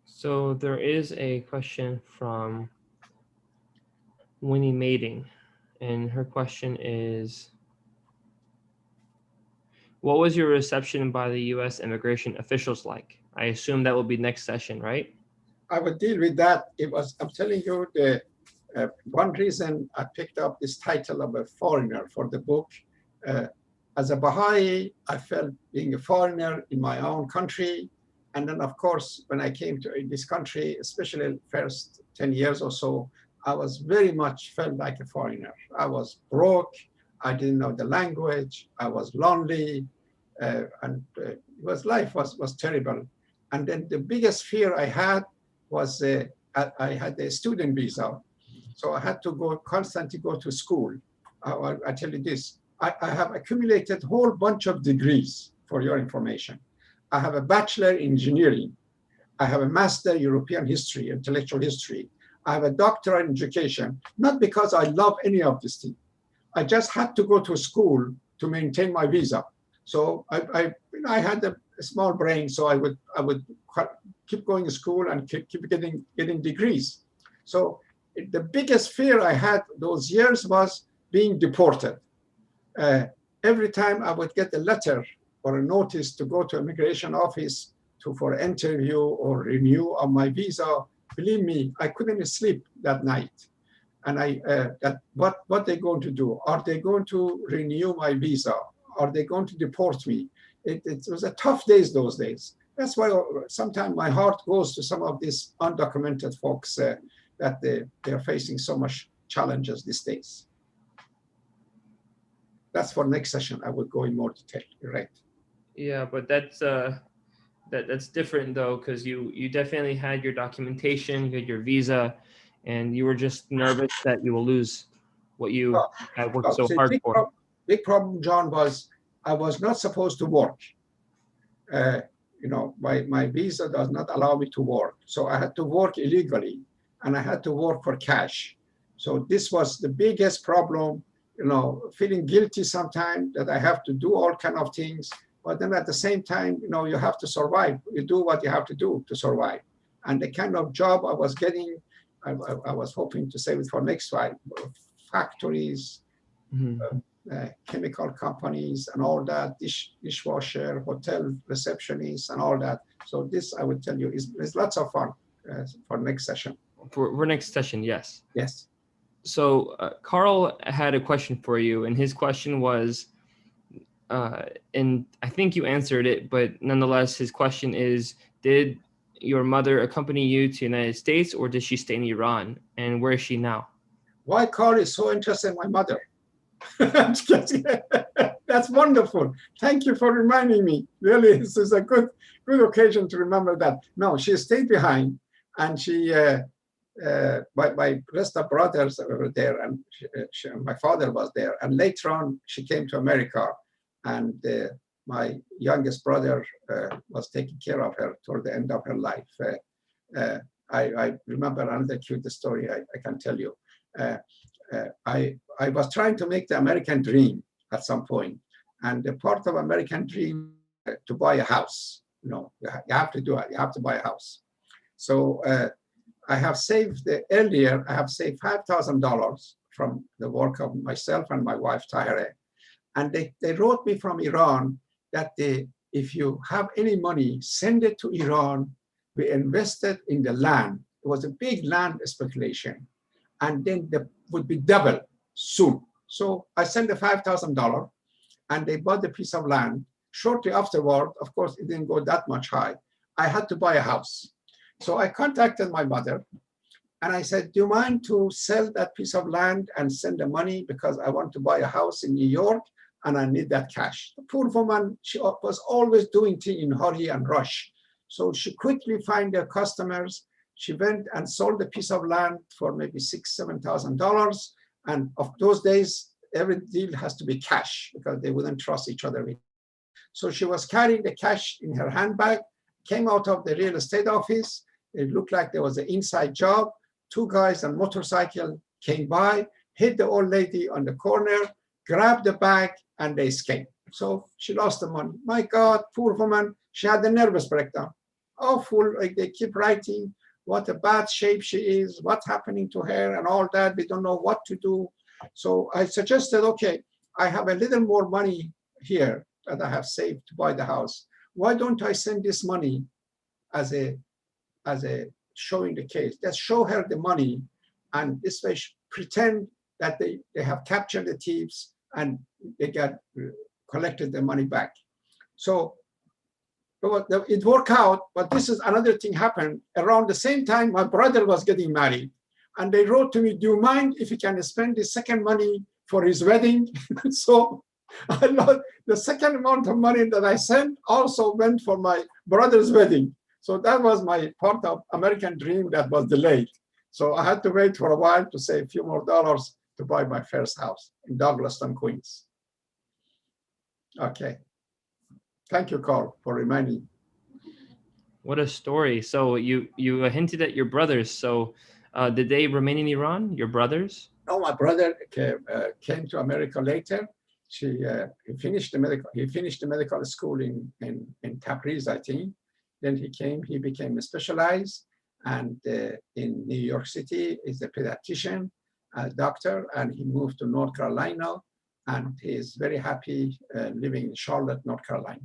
So there is a question from Winnie Mating, and her question is, what was your reception by the U.S. immigration officials like? I assume that will be next session, right? I will deal with that. I'm telling you, one reason I picked up this title of a foreigner for the book. As a Baha'i, I felt being a foreigner in my own country. And then, of course, when I came to this country, especially the first 10 years or so, I was very much felt like a foreigner. I was broke. I didn't know the language. I was lonely. And life was terrible. And then the biggest fear I had was I had a student visa. So I had to constantly go to school. I tell you this, I have accumulated a whole bunch of degrees for your information. I have a bachelor in engineering. I have a master European history, intellectual history. I have a doctorate in education, not because I love any of this thing. I just had to go to school to maintain my visa. So I had a small brain, so I would keep going to school and keep getting degrees. So the biggest fear I had those years was being deported. Every time I would get a letter or a notice to go to immigration office for interview or renew on my visa, believe me, I couldn't sleep that night. And what they're going to do? Are they going to renew my visa? Are they going to deport me? It was a tough days those days. That's why sometimes my heart goes to some of these undocumented folks that they're facing so much challenges these days. That's for next session. I will go in more detail. You're right. Yeah, but that's different though, because you definitely had your documentation, you had your visa, and you were just nervous that you will lose what you had worked so hard for. Big problem, John, was I was not supposed to work. You know, my visa does not allow me to work. So I had to work illegally, and I had to work for cash. So this was the biggest problem, you know, feeling guilty sometimes that I have to do all kind of things. But then at the same time, you know, you have to survive. You do what you have to do to survive. And the kind of job I was getting, I was hoping to save it for next slide, factories, chemical companies and all that, dishwasher, hotel receptionists and all that. So this, I would tell you, is lots of fun for next session. For next session, yes. Yes. So Carl had a question for you, and his question was, and I think you answered it, but nonetheless, his question is, did your mother accompany you to the United States, or did she stay in Iran? And where is she now? Why Carl is so interested in my mother? That's wonderful. Thank you for reminding me. Really, this is a good occasion to remember that. No, she stayed behind, and she, my rest of brothers were there, and my father was there. And later on, she came to America, and my youngest brother was taking care of her toward the end of her life. I remember another cute story I can tell you. I was trying to make the American dream at some point, and the part of American dream to buy a house. You know, you have to do it. You have to buy a house. So I have saved earlier. I have saved $5,000 from the work of myself and my wife Tahireh, and they wrote me from Iran that if you have any money, send it to Iran. We invested in the land. It was a big land speculation, and then they would be double soon. So I sent the $5,000, and they bought the piece of land. Shortly afterward, of course, it didn't go that much high. I had to buy a house. So I contacted my mother, and I said, do you mind to sell that piece of land and send the money, because I want to buy a house in New York, and I need that cash. The poor woman, she was always doing things in hurry and rush. So she quickly found their customers. She went and sold a piece of land for maybe $6,000, $7,000. And of those days, every deal has to be cash because they wouldn't trust each other. So she was carrying the cash in her handbag, came out of the real estate office. It looked like there was an inside job. Two guys on motorcycle came by, hit the old lady on the corner, grabbed the bag, and they escaped. So she lost the money. My God, poor woman, she had a nervous breakdown. Awful, like they keep writing what a bad shape she is, what's happening to her and all that. We don't know what to do. So I suggested, okay, I have a little more money here that I have saved to buy the house. Why don't I send this money as a showing the case? Let's show her the money, and this way pretend that they have captured the thieves and they collected the money back. So it worked out, but this is another thing happened. Around the same time, my brother was getting married, and they wrote to me, do you mind if he can spend the second money for his wedding? So I lost the second amount of money that I sent also went for my brother's wedding. So that was my part of American dream that was delayed. So I had to wait for a while to save a few more dollars to buy my first house in Douglaston, Queens. Okay. Thank you, Carl, for reminding. What a story. So you hinted at your brothers. So did they remain in Iran, your brothers? No, my brother came to America later. He finished the medical school in Tabriz, I think. Then he became specialized, and in New York City is a pediatrician, a doctor, and he moved to North Carolina, and he is very happy living in Charlotte, North Carolina.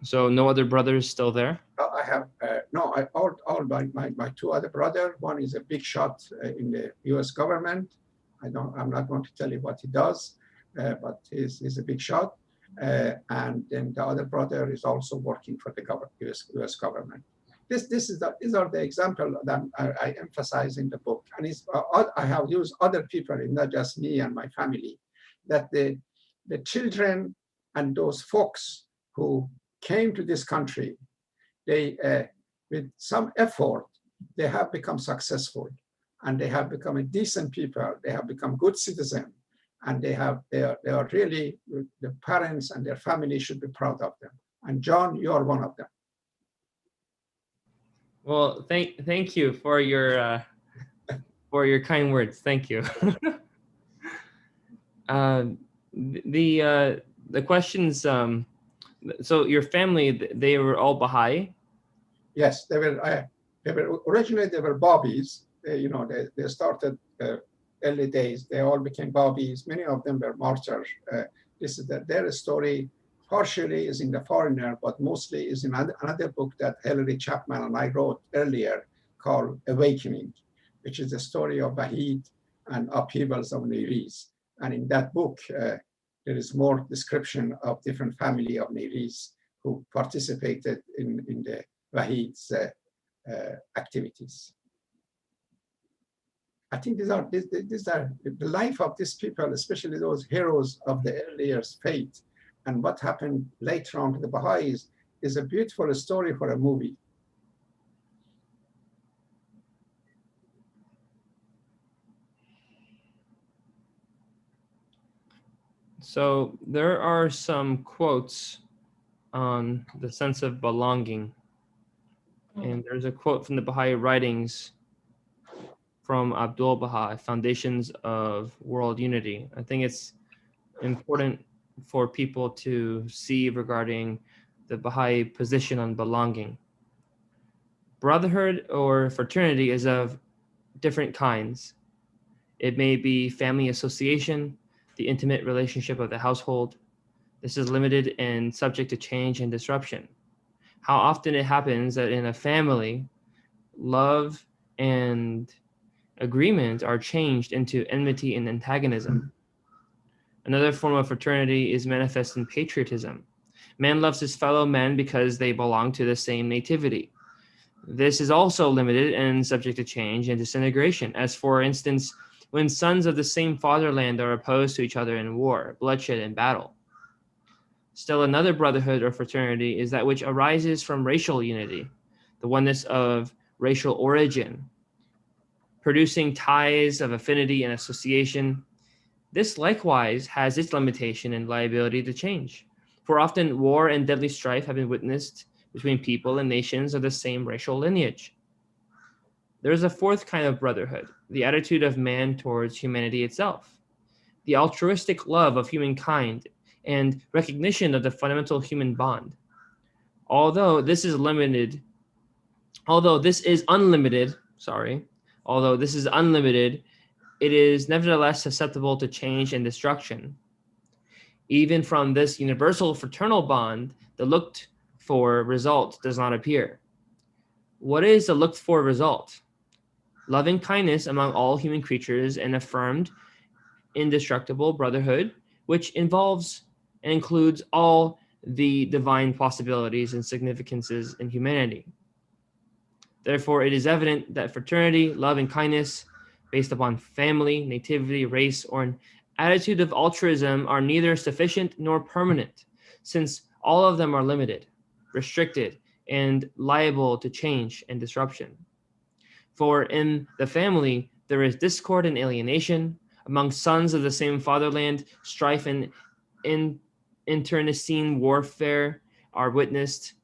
So no other brothers still there? I have no. All my two other brothers. One is a big shot in the U.S. government. I'm not going to tell you what he does, but he's a big shot. And then the other brother is also working for the U.S. government. These are the examples that I emphasize in the book, and I have used other people, not just me and my family, that the children and those folks who came to this country, they with some effort, they have become successful, and they have become a decent people. They have become good citizens, and they are really, the parents and their family should be proud of them. And John, you are one of them. Well, thank you for your kind words. Thank you. The questions. So your family, they were all Baha'i? Yes, they were originally they were Baha'is. They started early days. They all became Baha'is. Many of them were martyrs. Their story partially is in The Foreigner, but mostly is in another book that Hilary Chapman and I wrote earlier called Awakening, which is the story of Baha'is and upheavals of Nayrizi. And in that book, there is more description of different family of Nayrizi who participated in the Baha'is activities. I think these are the life of these people, especially those heroes of the earlier faith, and what happened later on to the Baha'is is a beautiful story for a movie. So there are some quotes on the sense of belonging. And there's a quote from the Baha'i writings from Abdul Baha, Foundations of World Unity. I think it's important for people to see regarding the Baha'i position on belonging. Brotherhood or fraternity is of different kinds. It may be family association, the intimate relationship of the household. This is limited and subject to change and disruption. How often it happens that in a family, love and agreement are changed into enmity and antagonism. Another form of fraternity is manifest in patriotism. Man loves his fellow men because they belong to the same nativity. This is also limited and subject to change and disintegration, as for instance, when sons of the same fatherland are opposed to each other in war, bloodshed, and battle. Still another brotherhood or fraternity is that which arises from racial unity, the oneness of racial origin, producing ties of affinity and association. This likewise has its limitation and liability to change, for often war and deadly strife have been witnessed between people and nations of the same racial lineage. There is a fourth kind of brotherhood, the attitude of man towards humanity itself, the altruistic love of humankind and recognition of the fundamental human bond. Although this is unlimited, it is nevertheless susceptible to change and destruction. Even from this universal fraternal bond, the looked for result does not appear. What is the looked for result? Loving kindness among all human creatures and affirmed indestructible brotherhood, which involves and includes all the divine possibilities and significances in humanity. Therefore, it is evident that fraternity, love, and kindness based upon family, nativity, race, or an attitude of altruism are neither sufficient nor permanent, since all of them are limited, restricted, and liable to change and disruption. For in the family, there is discord and alienation. Among sons of the same fatherland, strife and internecine warfare are witnessed.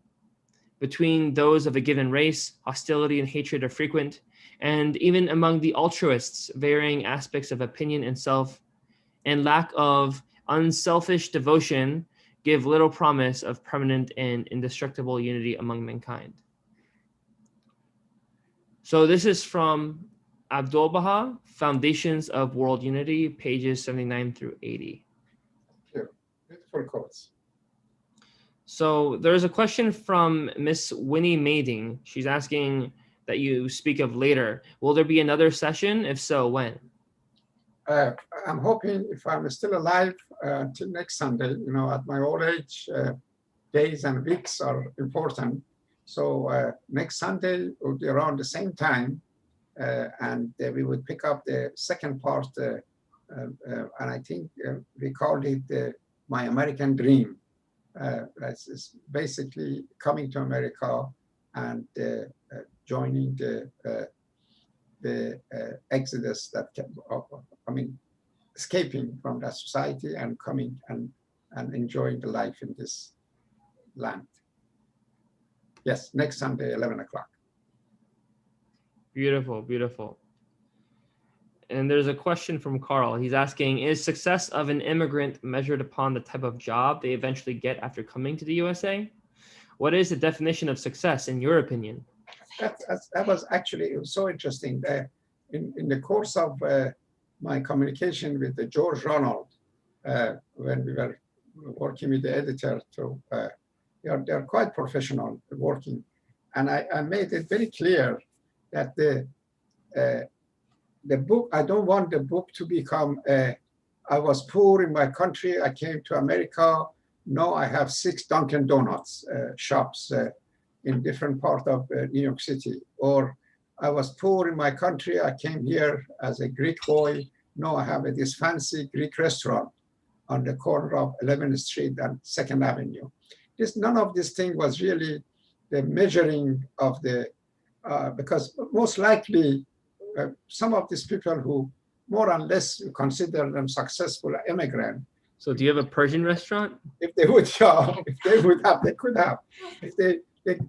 Between those of a given race, hostility and hatred are frequent, and even among the altruists, varying aspects of opinion and self and lack of unselfish devotion give little promise of permanent and indestructible unity among mankind. So this is from Abdul Baha, Foundations of World Unity, pages 79 through 80. Beautiful quotes. So there's a question from Miss Winnie Mading. She's asking that you speak of later. Will there be another session? If so, when? I'm hoping, if I'm still alive, till next Sunday. You know, at my old age, days and weeks are important. So next Sunday will be around the same time, and we would pick up the second part, and I think we called it My American Dream. That's basically coming to America and joining the exodus that escaping from that society and coming and enjoying the life in this land. Yes, next Sunday, 11 o'clock. Beautiful, beautiful. And there's a question from Carl. He's asking, is success of an immigrant measured upon the type of job they eventually get after coming to the USA? What is the definition of success in your opinion? That was actually, it was so interesting. In the course of my communication with the George Ronald, when we were working with the editor, they're quite professional working. And I made it very clear that the book, I don't want the book to become, I was poor in my country, I came to America, now I have 6 Dunkin' Donuts shops in different parts of New York City. Or I was poor in my country, I came here as a Greek boy, now I have this fancy Greek restaurant on the corner of 11th Street and 2nd Avenue. None of this thing was really the measuring of the, because most likely some of these people who more or less consider them successful immigrant. So do you have a Persian restaurant? If they would, if they would have, they could have. If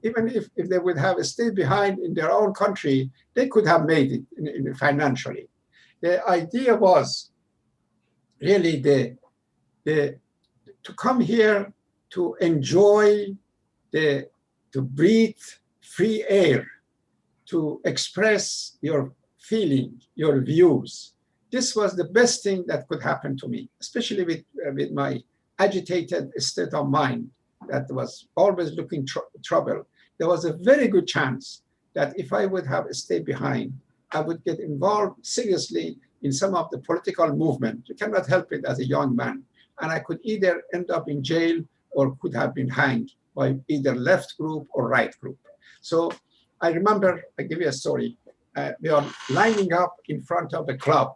even if they would have stayed behind in their own country, they could have made it financially. The idea was really to come here to enjoy to breathe free air, to express your feeling, your views. This was the best thing that could happen to me, especially with my agitated state of mind that was always looking trouble. There was a very good chance that if I would have stayed behind, I would get involved seriously in some of the political movement. You cannot help it as a young man. And I could either end up in jail or could have been hanged by either left group or right group. So I remember, I give you a story. We are lining up in front of the club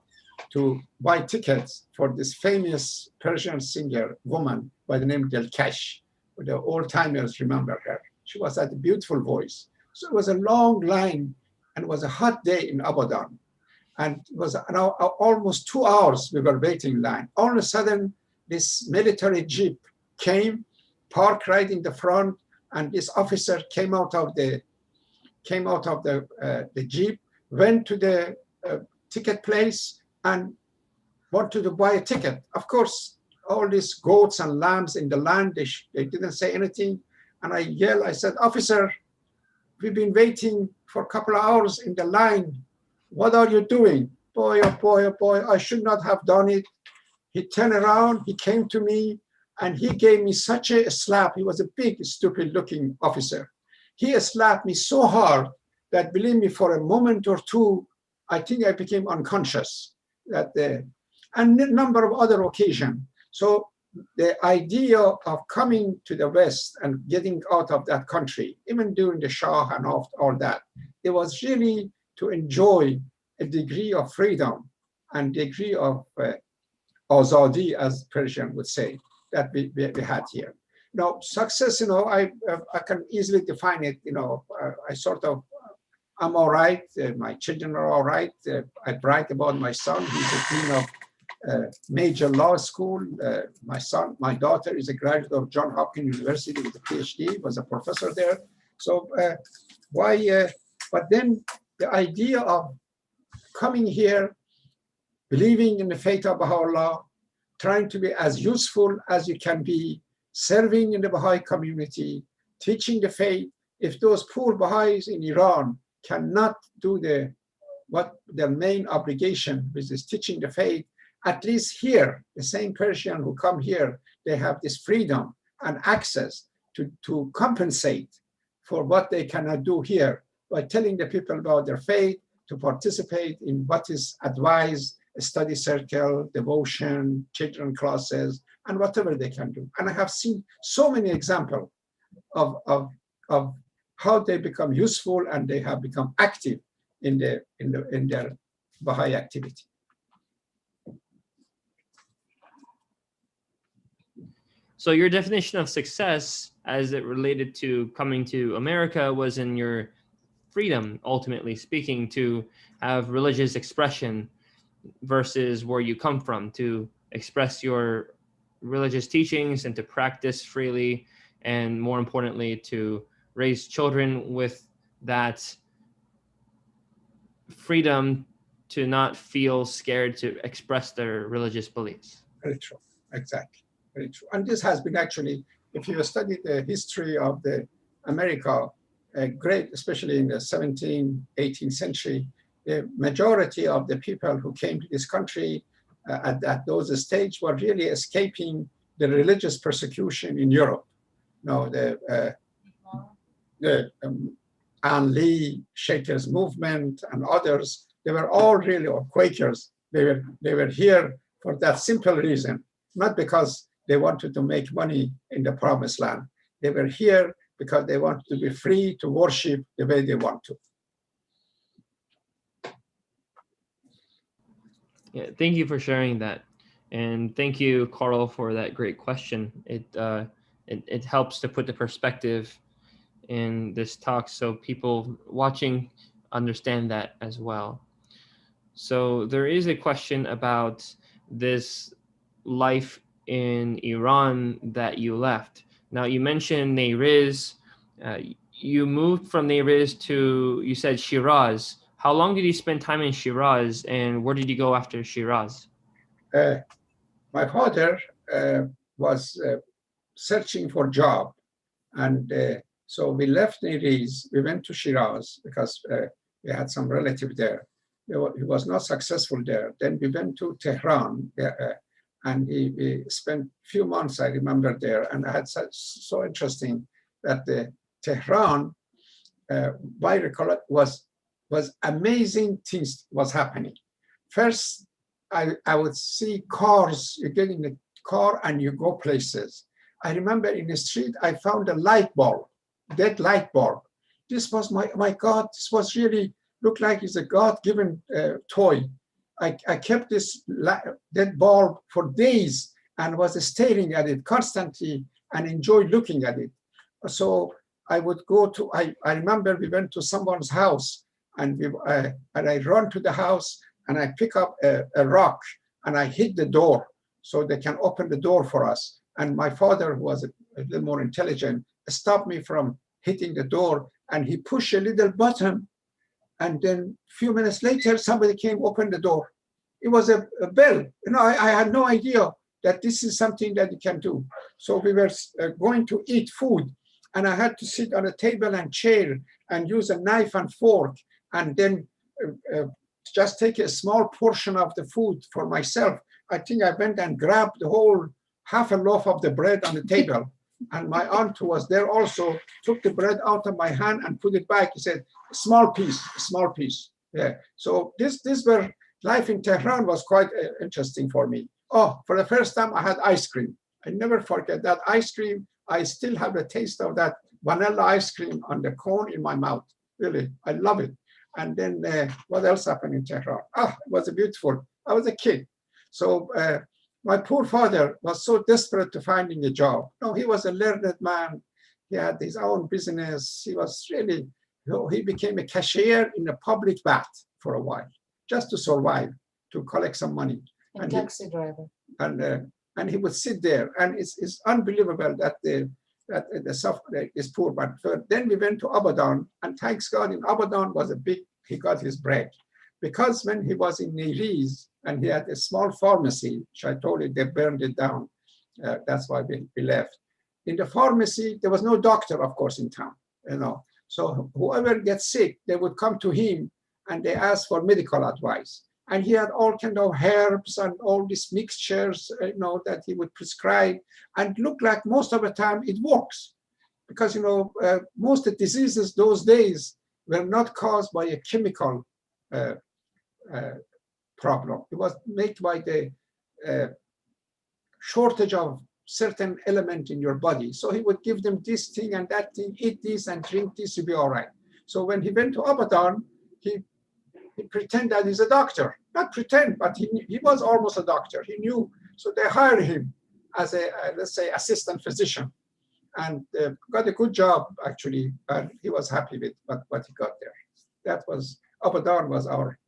to buy tickets for this famous Persian singer woman by the name Delkash. The old timers remember her. She was had a beautiful voice. So it was a long line and it was a hot day in Abadan. And it was almost 2 hours we were waiting in line. All of a sudden, this military jeep came, parked right in the front, and this officer came out of the jeep, went to the ticket place and wanted to buy a ticket. Of course, all these goats and lambs in the land, they didn't say anything. And I yelled, I said, officer, we've been waiting for a couple of hours in the line. What are you doing? Boy, oh boy, oh boy, I should not have done it. He turned around, he came to me, and he gave me such a slap. He was a big, stupid looking officer. He slapped me so hard that, believe me, for a moment or two, I think I became unconscious. And a number of other occasions. So the idea of coming to the West and getting out of that country, even during the Shah and all that, it was really to enjoy a degree of freedom and degree of azadi, as Persian would say, that we had here. Now, success, I can easily define it. I'm all right. My children are all right. I brag about my son. He's a dean of major law school. My daughter is a graduate of Johns Hopkins University with a PhD, was a professor there. So but then the idea of coming here, believing in the faith of Baha'u'llah, trying to be as useful as you can be, serving in the Baha'i community, teaching the faith. If those poor Baha'is in Iran cannot do what their main obligation, which is teaching the faith, at least here, the same Persian who come here, they have this freedom and access to compensate for what they cannot do here by telling the people about their faith, to participate in what is advised, a study circle, devotion, children classes, and whatever they can do. And I have seen so many examples of how they become useful and they have become active in their Baha'i activity. So your definition of success as it related to coming to America was in your freedom, ultimately speaking, to have religious expression versus where you come from, to express your religious teachings and to practice freely, and more importantly, to raise children with that freedom to not feel scared to express their religious beliefs. Very true, exactly, very true. And this has been actually, if you study the history of the America, great, especially in the 17th, 18th century, the majority of the people who came to this country at those stages were really escaping the religious persecution in Europe. Now, the Ann Lee, Shakers movement, and others, they were all really, or Quakers, they were here for that simple reason, not because they wanted to make money in the promised land. They were here because they wanted to be free to worship the way they want to. Yeah, thank you for sharing that. And thank you, Carl, for that great question. It helps to put the perspective in this talk so people watching understand that as well. So there is a question about this life in Iran that you left. Now you mentioned Nayrizi. You moved from Nayrizi to, you said, Shiraz. How long did you spend time in Shiraz, and where did you go after Shiraz? My father was searching for a job, and so we left Nayrizi. We went to Shiraz because we had some relative there. He was not successful there. Then we went to Tehran, and we spent a few months, I remember, there. And I had so interesting that the Tehran, by recollection, was amazing things was happening. First, I would see cars. You get in the car and you go places. I remember in the street, I found a light bulb, dead light bulb. This was my God, this was really, looked like it's a God-given toy. I kept this dead bulb for days and was staring at it constantly and enjoyed looking at it. So I would go to, I remember we went to someone's house and I run to the house and I pick up a rock and I hit the door so they can open the door for us. And my father, who was a little more intelligent, stopped me from hitting the door, and he pushed a little button, and then a few minutes later, somebody came, opened the door. It was a bell. You know, I had no idea that this is something that you can do. So we were going to eat food, and I had to sit on a table and chair and use a knife and fork, and then just take a small portion of the food for myself. I think I went and grabbed the whole half a loaf of the bread on the table. And my aunt, who was there also, took the bread out of my hand and put it back. He said, small piece, small piece. Yeah. So this were, life in Tehran was quite interesting for me. Oh, for the first time I had ice cream. I never forget that ice cream. I still have the taste of that vanilla ice cream on the cone in my mouth. Really, I love it. And then what else happened in Tehran? Ah, it was beautiful. I was a kid. So my poor father was so desperate to finding a job. No, he was a learned man. He had his own business. He was really, you know, he became a cashier in a public bath for a while, just to survive, to collect some money. And taxi driver. And he would sit there, and it's unbelievable that the suffering is poor. But then we went to Abadan, and thanks God, in Abadan was he got his break. Because when he was in Nayrizi, and he had a small pharmacy, which I told you they burned it down. That's why we left. In the pharmacy, there was no doctor, of course, in town. You know, so whoever gets sick, they would come to him, and they ask for medical advice. And he had all kind of herbs and all these mixtures, you know, that he would prescribe, and look like most of the time it works. because most of the diseases those days were not caused by a chemical problem. It was made by the shortage of certain element in your body. So he would give them this thing and that thing, eat this and drink this, you'll be all right. So when he went to Abadan, he pretended that he's a doctor. Not pretend, but he was almost a doctor. He knew. So they hired him as a, let's say, assistant physician. And got a good job, actually, and he was happy with what he got there. That was, Abadan was our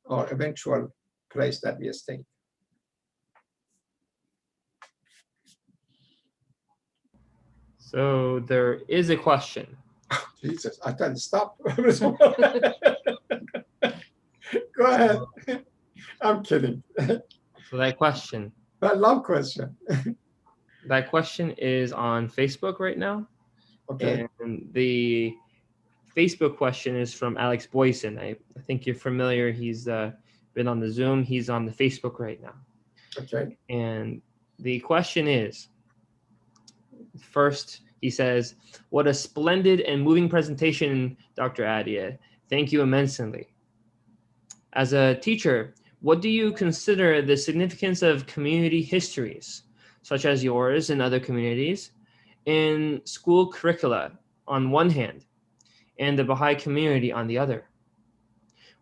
eventual place that we stayed. So there is a question. Jesus, I tell you, stop. Go ahead. I'm kidding. So that question. I love question. That question is on Facebook right now. Okay. And the Facebook question is from Alex Boyson. I think you're familiar. He's been on the Zoom. He's on the Facebook right now. Okay. And the question is, first, he says, what a splendid and moving presentation, Dr. Adia. Thank you immensely. As a teacher, what do you consider the significance of community histories, such as yours and other communities, in school curricula on one hand, and the Baha'i community on the other?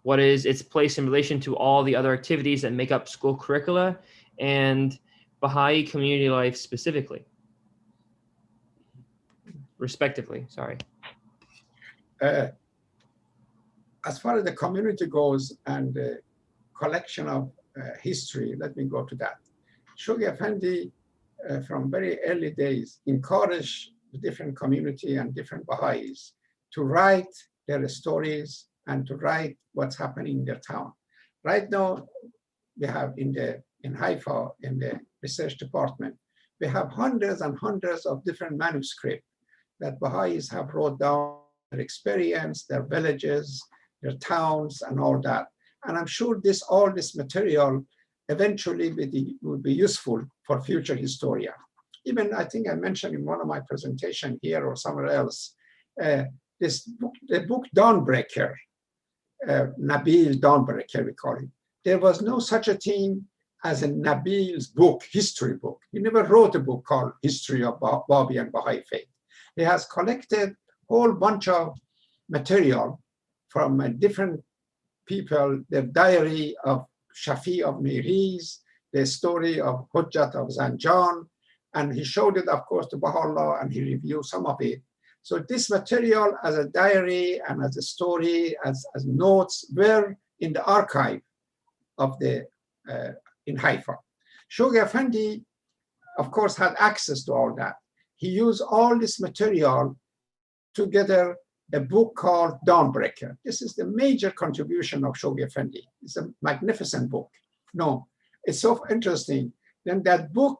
What is its place in relation to all the other activities that make up school curricula and Baha'i community life specifically? Respectively, sorry. As far as the community goes and the collection of history, let me go to that. Shoghi Effendi, from very early days, encouraged the different community and different Baha'is to write their stories and to write what's happening in their town. Right now, we have in Haifa, in the research department, we have hundreds and hundreds of different manuscripts that Baha'is have wrote down their experience, their villages, their towns, and all that. And I'm sure all this material eventually will be useful for future historians. Even I think I mentioned in one of my presentations here or somewhere else, the book Dawnbreaker, Nabil Dawnbreaker, we call it. There was no such a thing as a Nabil's book, history book. He never wrote a book called History of Babi and Baha'i Faith. He has collected a whole bunch of material from different people, the diary of Shafi of Nayrizi, the story of Hujjat of Zanjan, and he showed it, of course, to Baha'u'llah, and he reviewed some of it. So this material as a diary and as a story, as notes, were in the archive of in Haifa. Shoghi Effendi, of course, had access to all that. He used all this material together a book called Dawnbreaker. This is the major contribution of Shoghi Effendi. It's a magnificent book. No, it's so interesting. Then that book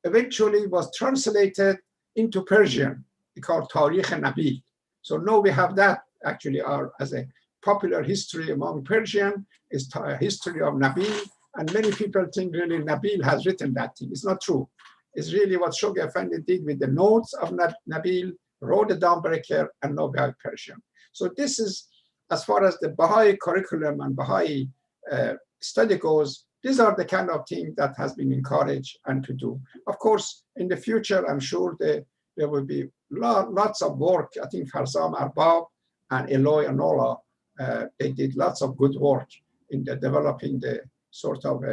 eventually was translated into Persian. It's called Tarikh Nabil. So now we have that actually as a popular history among Persian, is history of Nabil. And many people think really Nabil has written that thing. It's not true. It's really what Shoghi Effendi did with the notes of Nabil, wrote the Dawnbreaker, and now we have Persian. So this is, as far as the Baha'i curriculum and Baha'i study goes, these are the kind of things that has been encouraged and to do. Of course, in the future, I'm sure there will be lots of work. I think Farzam Arbab and Eloy and Ola, they did lots of good work in developing the sort of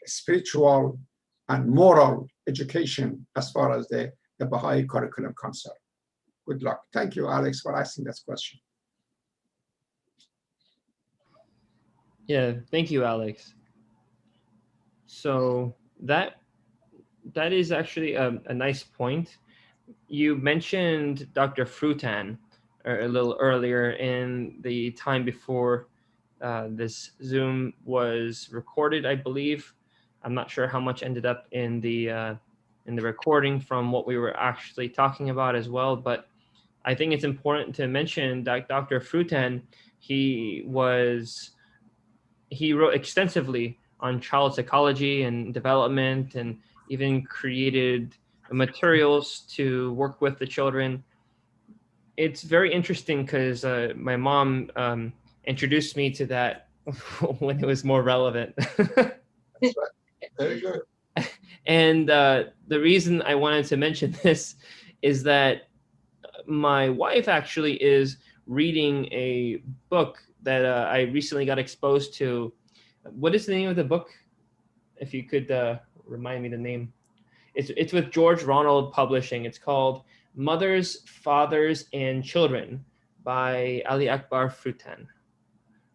spiritual and moral education as far as the Baha'i curriculum concerned. Good luck. Thank you, Alex, for asking this question. Yeah, thank you, Alex. So that is actually a nice point. You mentioned Dr. Frutan a little earlier in the time before this Zoom was recorded, I believe. I'm not sure how much ended up in the recording from what we were actually talking about as well, but I think it's important to mention that Dr. Frutan, he wrote extensively on child psychology and development, and even created materials to work with the children. It's very interesting because my mom introduced me to that when it was more relevant. That's right. Very good. And the reason I wanted to mention this is that my wife actually is reading a book that I recently got exposed to. What is the name of the book? If you could remind me the name. It's with George Ronald Publishing. It's called Mothers, Fathers, and Children by Ali Akbar Frutan.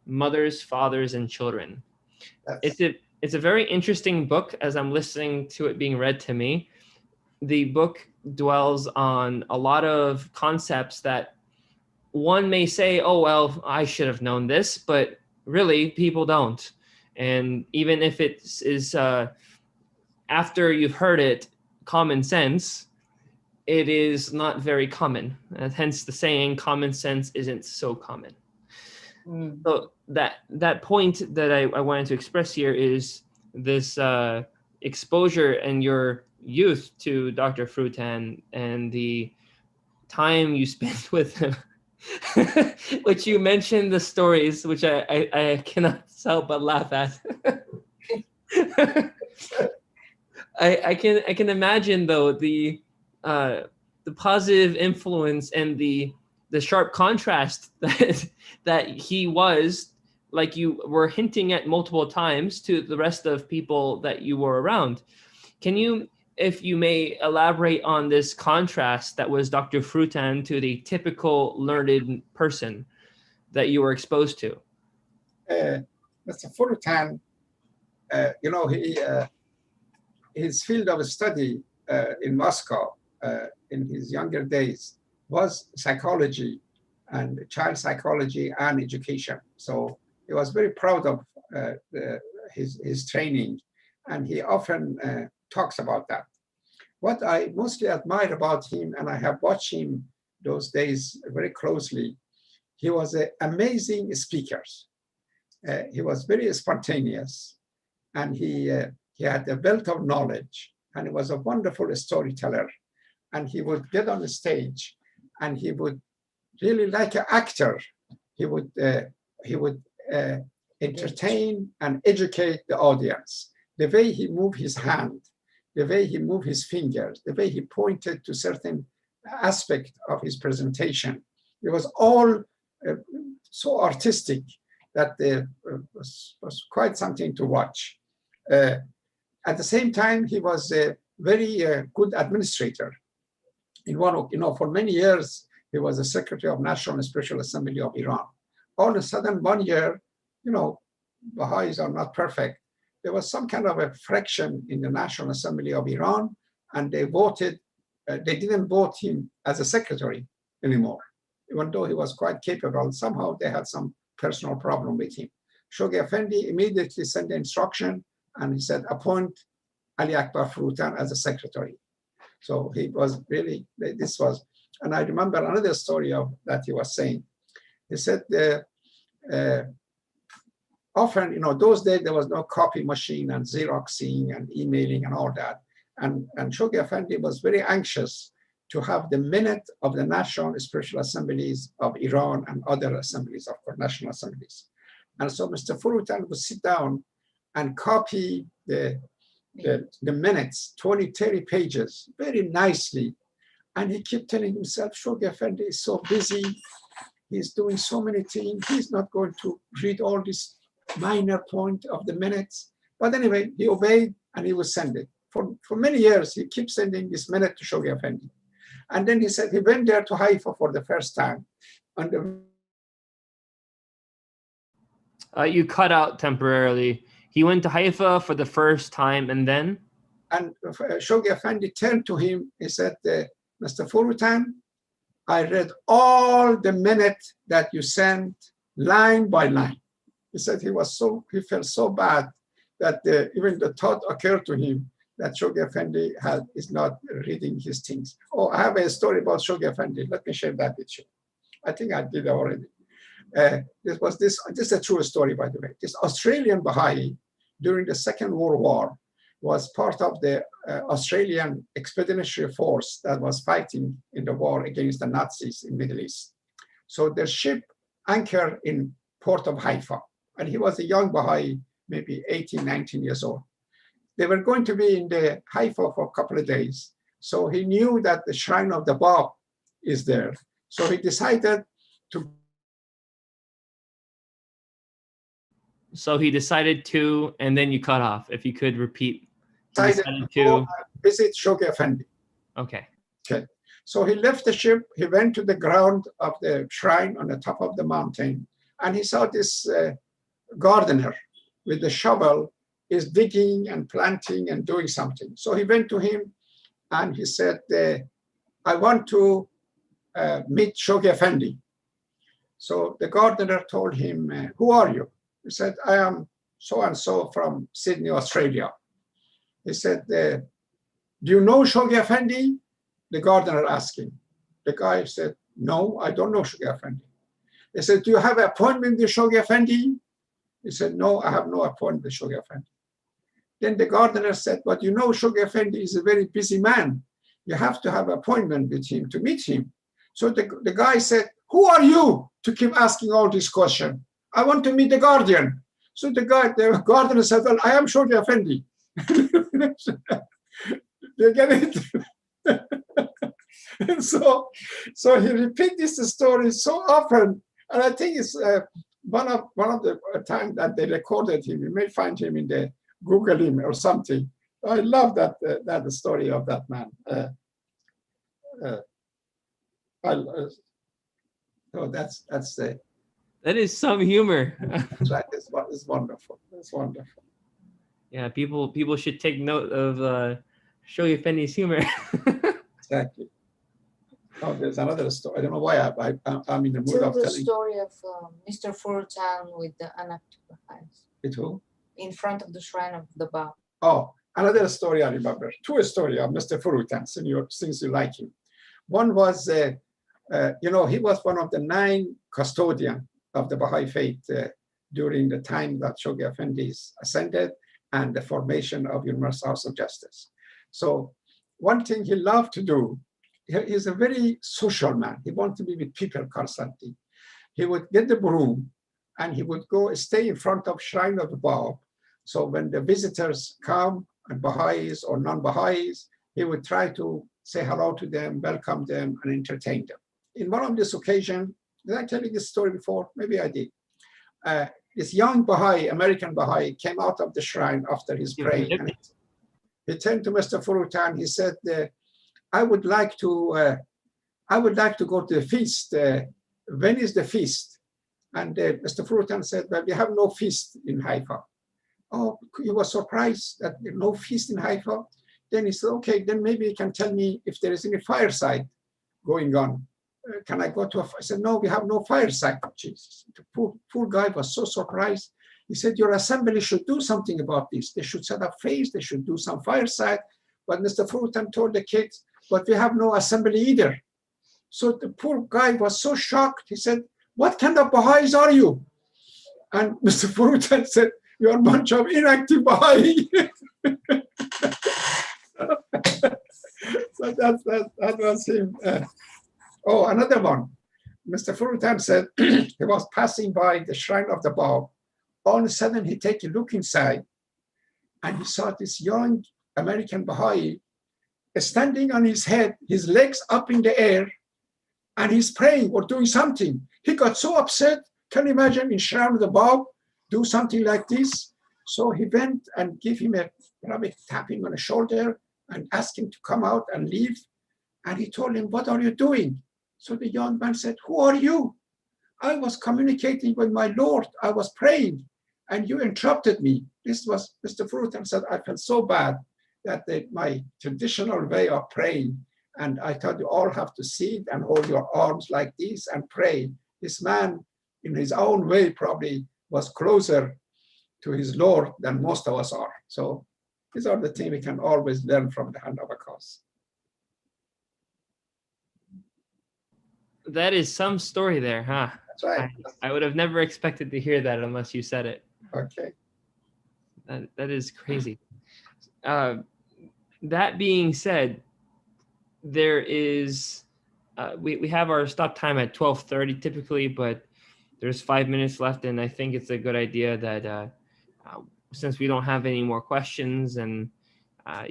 Mothers, Fathers, and Children. It's a very interesting book as I'm listening to it being read to me. The book dwells on a lot of concepts that one may say, oh, well, I should have known this, but really people don't. And even if it is after you've heard it, common sense, it is not very common. Hence the saying, common sense isn't so common. So that point that I wanted to express here is this exposure in your youth to Dr. Frutan and the time you spent with him, which you mentioned the stories, which I cannot help but laugh at. I can imagine though the positive influence and the sharp contrast that he was, like you were hinting at multiple times, to the rest of people that you were around. Can you, if you may, elaborate on this contrast that was Dr. Frutan to the typical learned person that you were exposed to? Mr. Frutan, his field of study in Moscow in his younger days was psychology and child psychology and education. So he was very proud of his training, and he often talks about that. What I mostly admire about him, and I have watched him those days very closely, he was an amazing speaker. He was very spontaneous, and he had a wealth of knowledge, and he was a wonderful storyteller. And he would get on the stage, and he would really, like an actor, he would entertain and educate the audience. The way he moved his hand, the way he moved his fingers, the way he pointed to certain aspect of his presentation, it was all so artistic that was quite something to watch. At the same time, he was a very good administrator. For many years, he was the Secretary of National Spiritual Assembly of Iran. All of a sudden, one year, Baha'is are not perfect. There was some kind of a friction in the National Assembly of Iran, and they didn't vote him as a secretary anymore, even though he was quite capable. Somehow they had some personal problem with him. Shoghi Effendi immediately sent the instruction, and he said, appoint Ali Akbar Frutan as a secretary. So he was really, and I remember another story of that he was saying. He said, often, those days there was no copy machine and Xeroxing and emailing and all that. And Shoghi Effendi was very anxious to have the minute of the National Spiritual Assemblies of Iran and other assemblies, of course, national assemblies. And so Mr. Frutan would sit down and copy the minutes, 20, 30 pages, very nicely. And he kept telling himself, Shoghi Effendi is so busy, he's doing so many things, he's not going to read all this minor point of the minutes. But anyway, he obeyed, and he would send it. For many years, he kept sending this minute to Shoghi Effendi. And then he said he went there to Haifa for the first time. You cut out temporarily. He went to Haifa for the first time, and then? And Shoghi Effendi turned to him. He said, Mr. Frutan, I read all the minutes that you sent line by line. He said he felt so bad that even the thought occurred to him that Shoghi Effendi is not reading his things. Oh, I have a story about Shoghi Effendi. Let me share that with you. I think I did already. This is a true story, by the way. This Australian Baha'i, during the Second World War, was part of the Australian expeditionary force that was fighting in the war against the Nazis in Middle East. So their ship anchored in port of Haifa, and he was a young Baha'i, maybe 18, 19 years old. They were going to be in the Haifa for a couple of days. So he knew that the shrine of the Bab is there. So he decided to. So he decided to, and then you cut off. If you could repeat. Decided to visit Shoghi Effendi. Okay. Okay. So he left the ship. He went to the ground of the shrine on the top of the mountain, and he saw this gardener with the shovel is digging and planting and doing something. So he went to him, and he said, "I want to meet Shoghi Effendi." So the gardener told him, "Who are you?" He said, "I am so-and-so from Sydney, Australia." He said, "Do you know Shoghi Effendi?" The gardener asked him. The guy said, "No, I don't know Shoghi Effendi." He said, "Do you have an appointment with Shoghi Effendi?" He said, "No, I have no appointment with Shoghi Effendi." Then the gardener said, "But you know Shoghi Effendi is a very busy man. You have to have an appointment with him to meet him." So the guy said, "Who are you to keep asking all these questions? I want to meet the guardian." So the gardener said, "Well, I am Shoghi Effendi." You get it? And so he repeats this story so often, and I think it's one of the times that they recorded him. You may find him in the Google him or something. I love that story of that man. That's the. That is some humor. That's right. It's wonderful. It's wonderful. Yeah, people should take note of Shoghi Effendi's humor. Exactly. Oh, there's another story. I don't know why I'm in the mood of the telling. story of Mr. Furutan with the unactive Baha'is. With who? In front of the shrine of the Baha. Oh, another story I remember. Two stories of Mr. Furutan, since you like him. One was, he was one of the 9 custodians of the Baha'i faith during the time that Shoghi Effendi ascended and the formation of Universal House of Justice. So one thing he loved to do, he's a very social man. He wanted to be with people constantly. He would get the broom and he would go stay in front of Shrine of the Bab. So when the visitors come, and Baha'is or non-Baha'is, he would try to say hello to them, welcome them, and entertain them. In one of these occasions, did I tell you this story before? Maybe I did. This young Baha'i, American Baha'i, came out of the shrine after his prayer. And he turned to Mr. Furutan. He said, I would like to go to the feast. When is the feast? And Mr. Furutan said, well, we have no feast in Haifa. Oh, he was surprised that there no feast in Haifa. Then he said, okay, then maybe you can tell me if there is any fireside going on. Can I go to I said, no, we have no fireside. Jesus. The poor guy was so surprised. He said, your assembly should do something about this. They should set up feast. They should do some fireside. But Mr. Furutan told the kids, but we have no assembly either. So the poor guy was so shocked. He said, what kind of Baha'is are you? And Mr. Furutan said, you're a bunch of inactive Baha'i. So that was him. Another one. Mr. Furutan said he was passing by the shrine of the Bab. All of a sudden, he take a look inside, and he saw this young American Baha'i standing on his head, his legs up in the air, and he's praying or doing something. He got so upset. Can you imagine in shrine of the Bab do something like this? So he went and gave him a tapping on the shoulder and asked him to come out and leave. And he told him, what are you doing? So the young man said, who are you? I was communicating with my Lord. I was praying, and you interrupted me. This was Mr. Furutan said, I felt so bad that my traditional way of praying, and I thought you all have to sit and hold your arms like this and pray. This man, in his own way, probably was closer to his Lord than most of us are. So these are the things we can always learn from the hand of a cause. That is some story there, huh? That's right. I would have never expected to hear that unless you said it. Okay. That is crazy. that being said, there is we have our stop time at 12:30 typically, but there's 5 minutes left, and I think it's a good idea that since we don't have any more questions, and I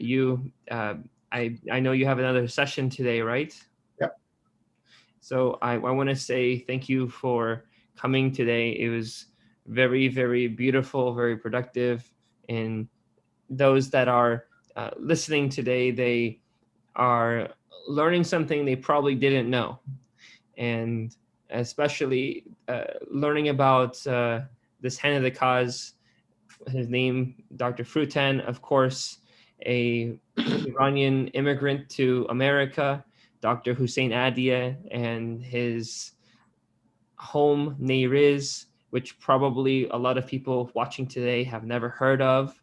know you have another session today, right? Yep. So I want to say thank you for coming today. It was very, very beautiful, very productive, and those that are listening today, they are learning something they probably didn't know, and especially learning about this head of the cause, his name, Dr. Frutan, of course, a Iranian immigrant to America, Dr. Hussein Adia, and his home, Nayrizi, which probably a lot of people watching today have never heard of,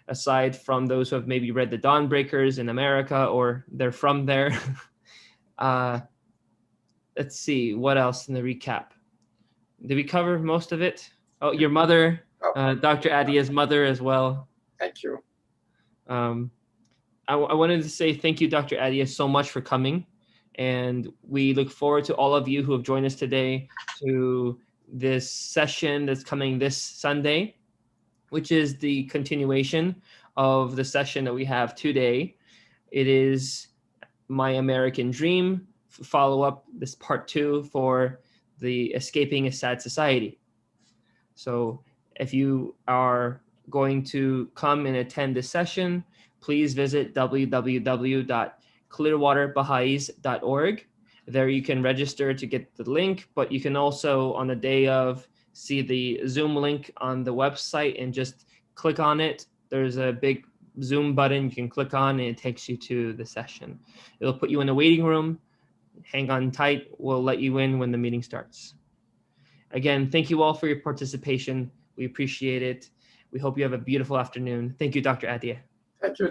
aside from those who have maybe read the Dawnbreakers in America or they're from there. Let's see, what else in the recap? Did we cover most of it? Oh, your mother, Dr. Adia's mother as well. Thank you. I wanted to say thank you, Dr. Adia, so much for coming. And we look forward to all of you who have joined us today to this session that's coming this Sunday, which is the continuation of the session that we have today. It is My American Dream, follow up this part 2 for the Escaping a Sad Society. So if you are going to come and attend this session, please visit www.clearwaterbaha'is.org. There you can register to get the link, but you can also on the day of see the Zoom link on the website and just click on it. There's a big Zoom button you can click on and it takes you to the session. It'll put you in a waiting room. Hang on tight. We'll let you in when the meeting starts. Again, thank you all for your participation. We appreciate it. We hope you have a beautiful afternoon. Thank you, Dr. Adia. Thank you.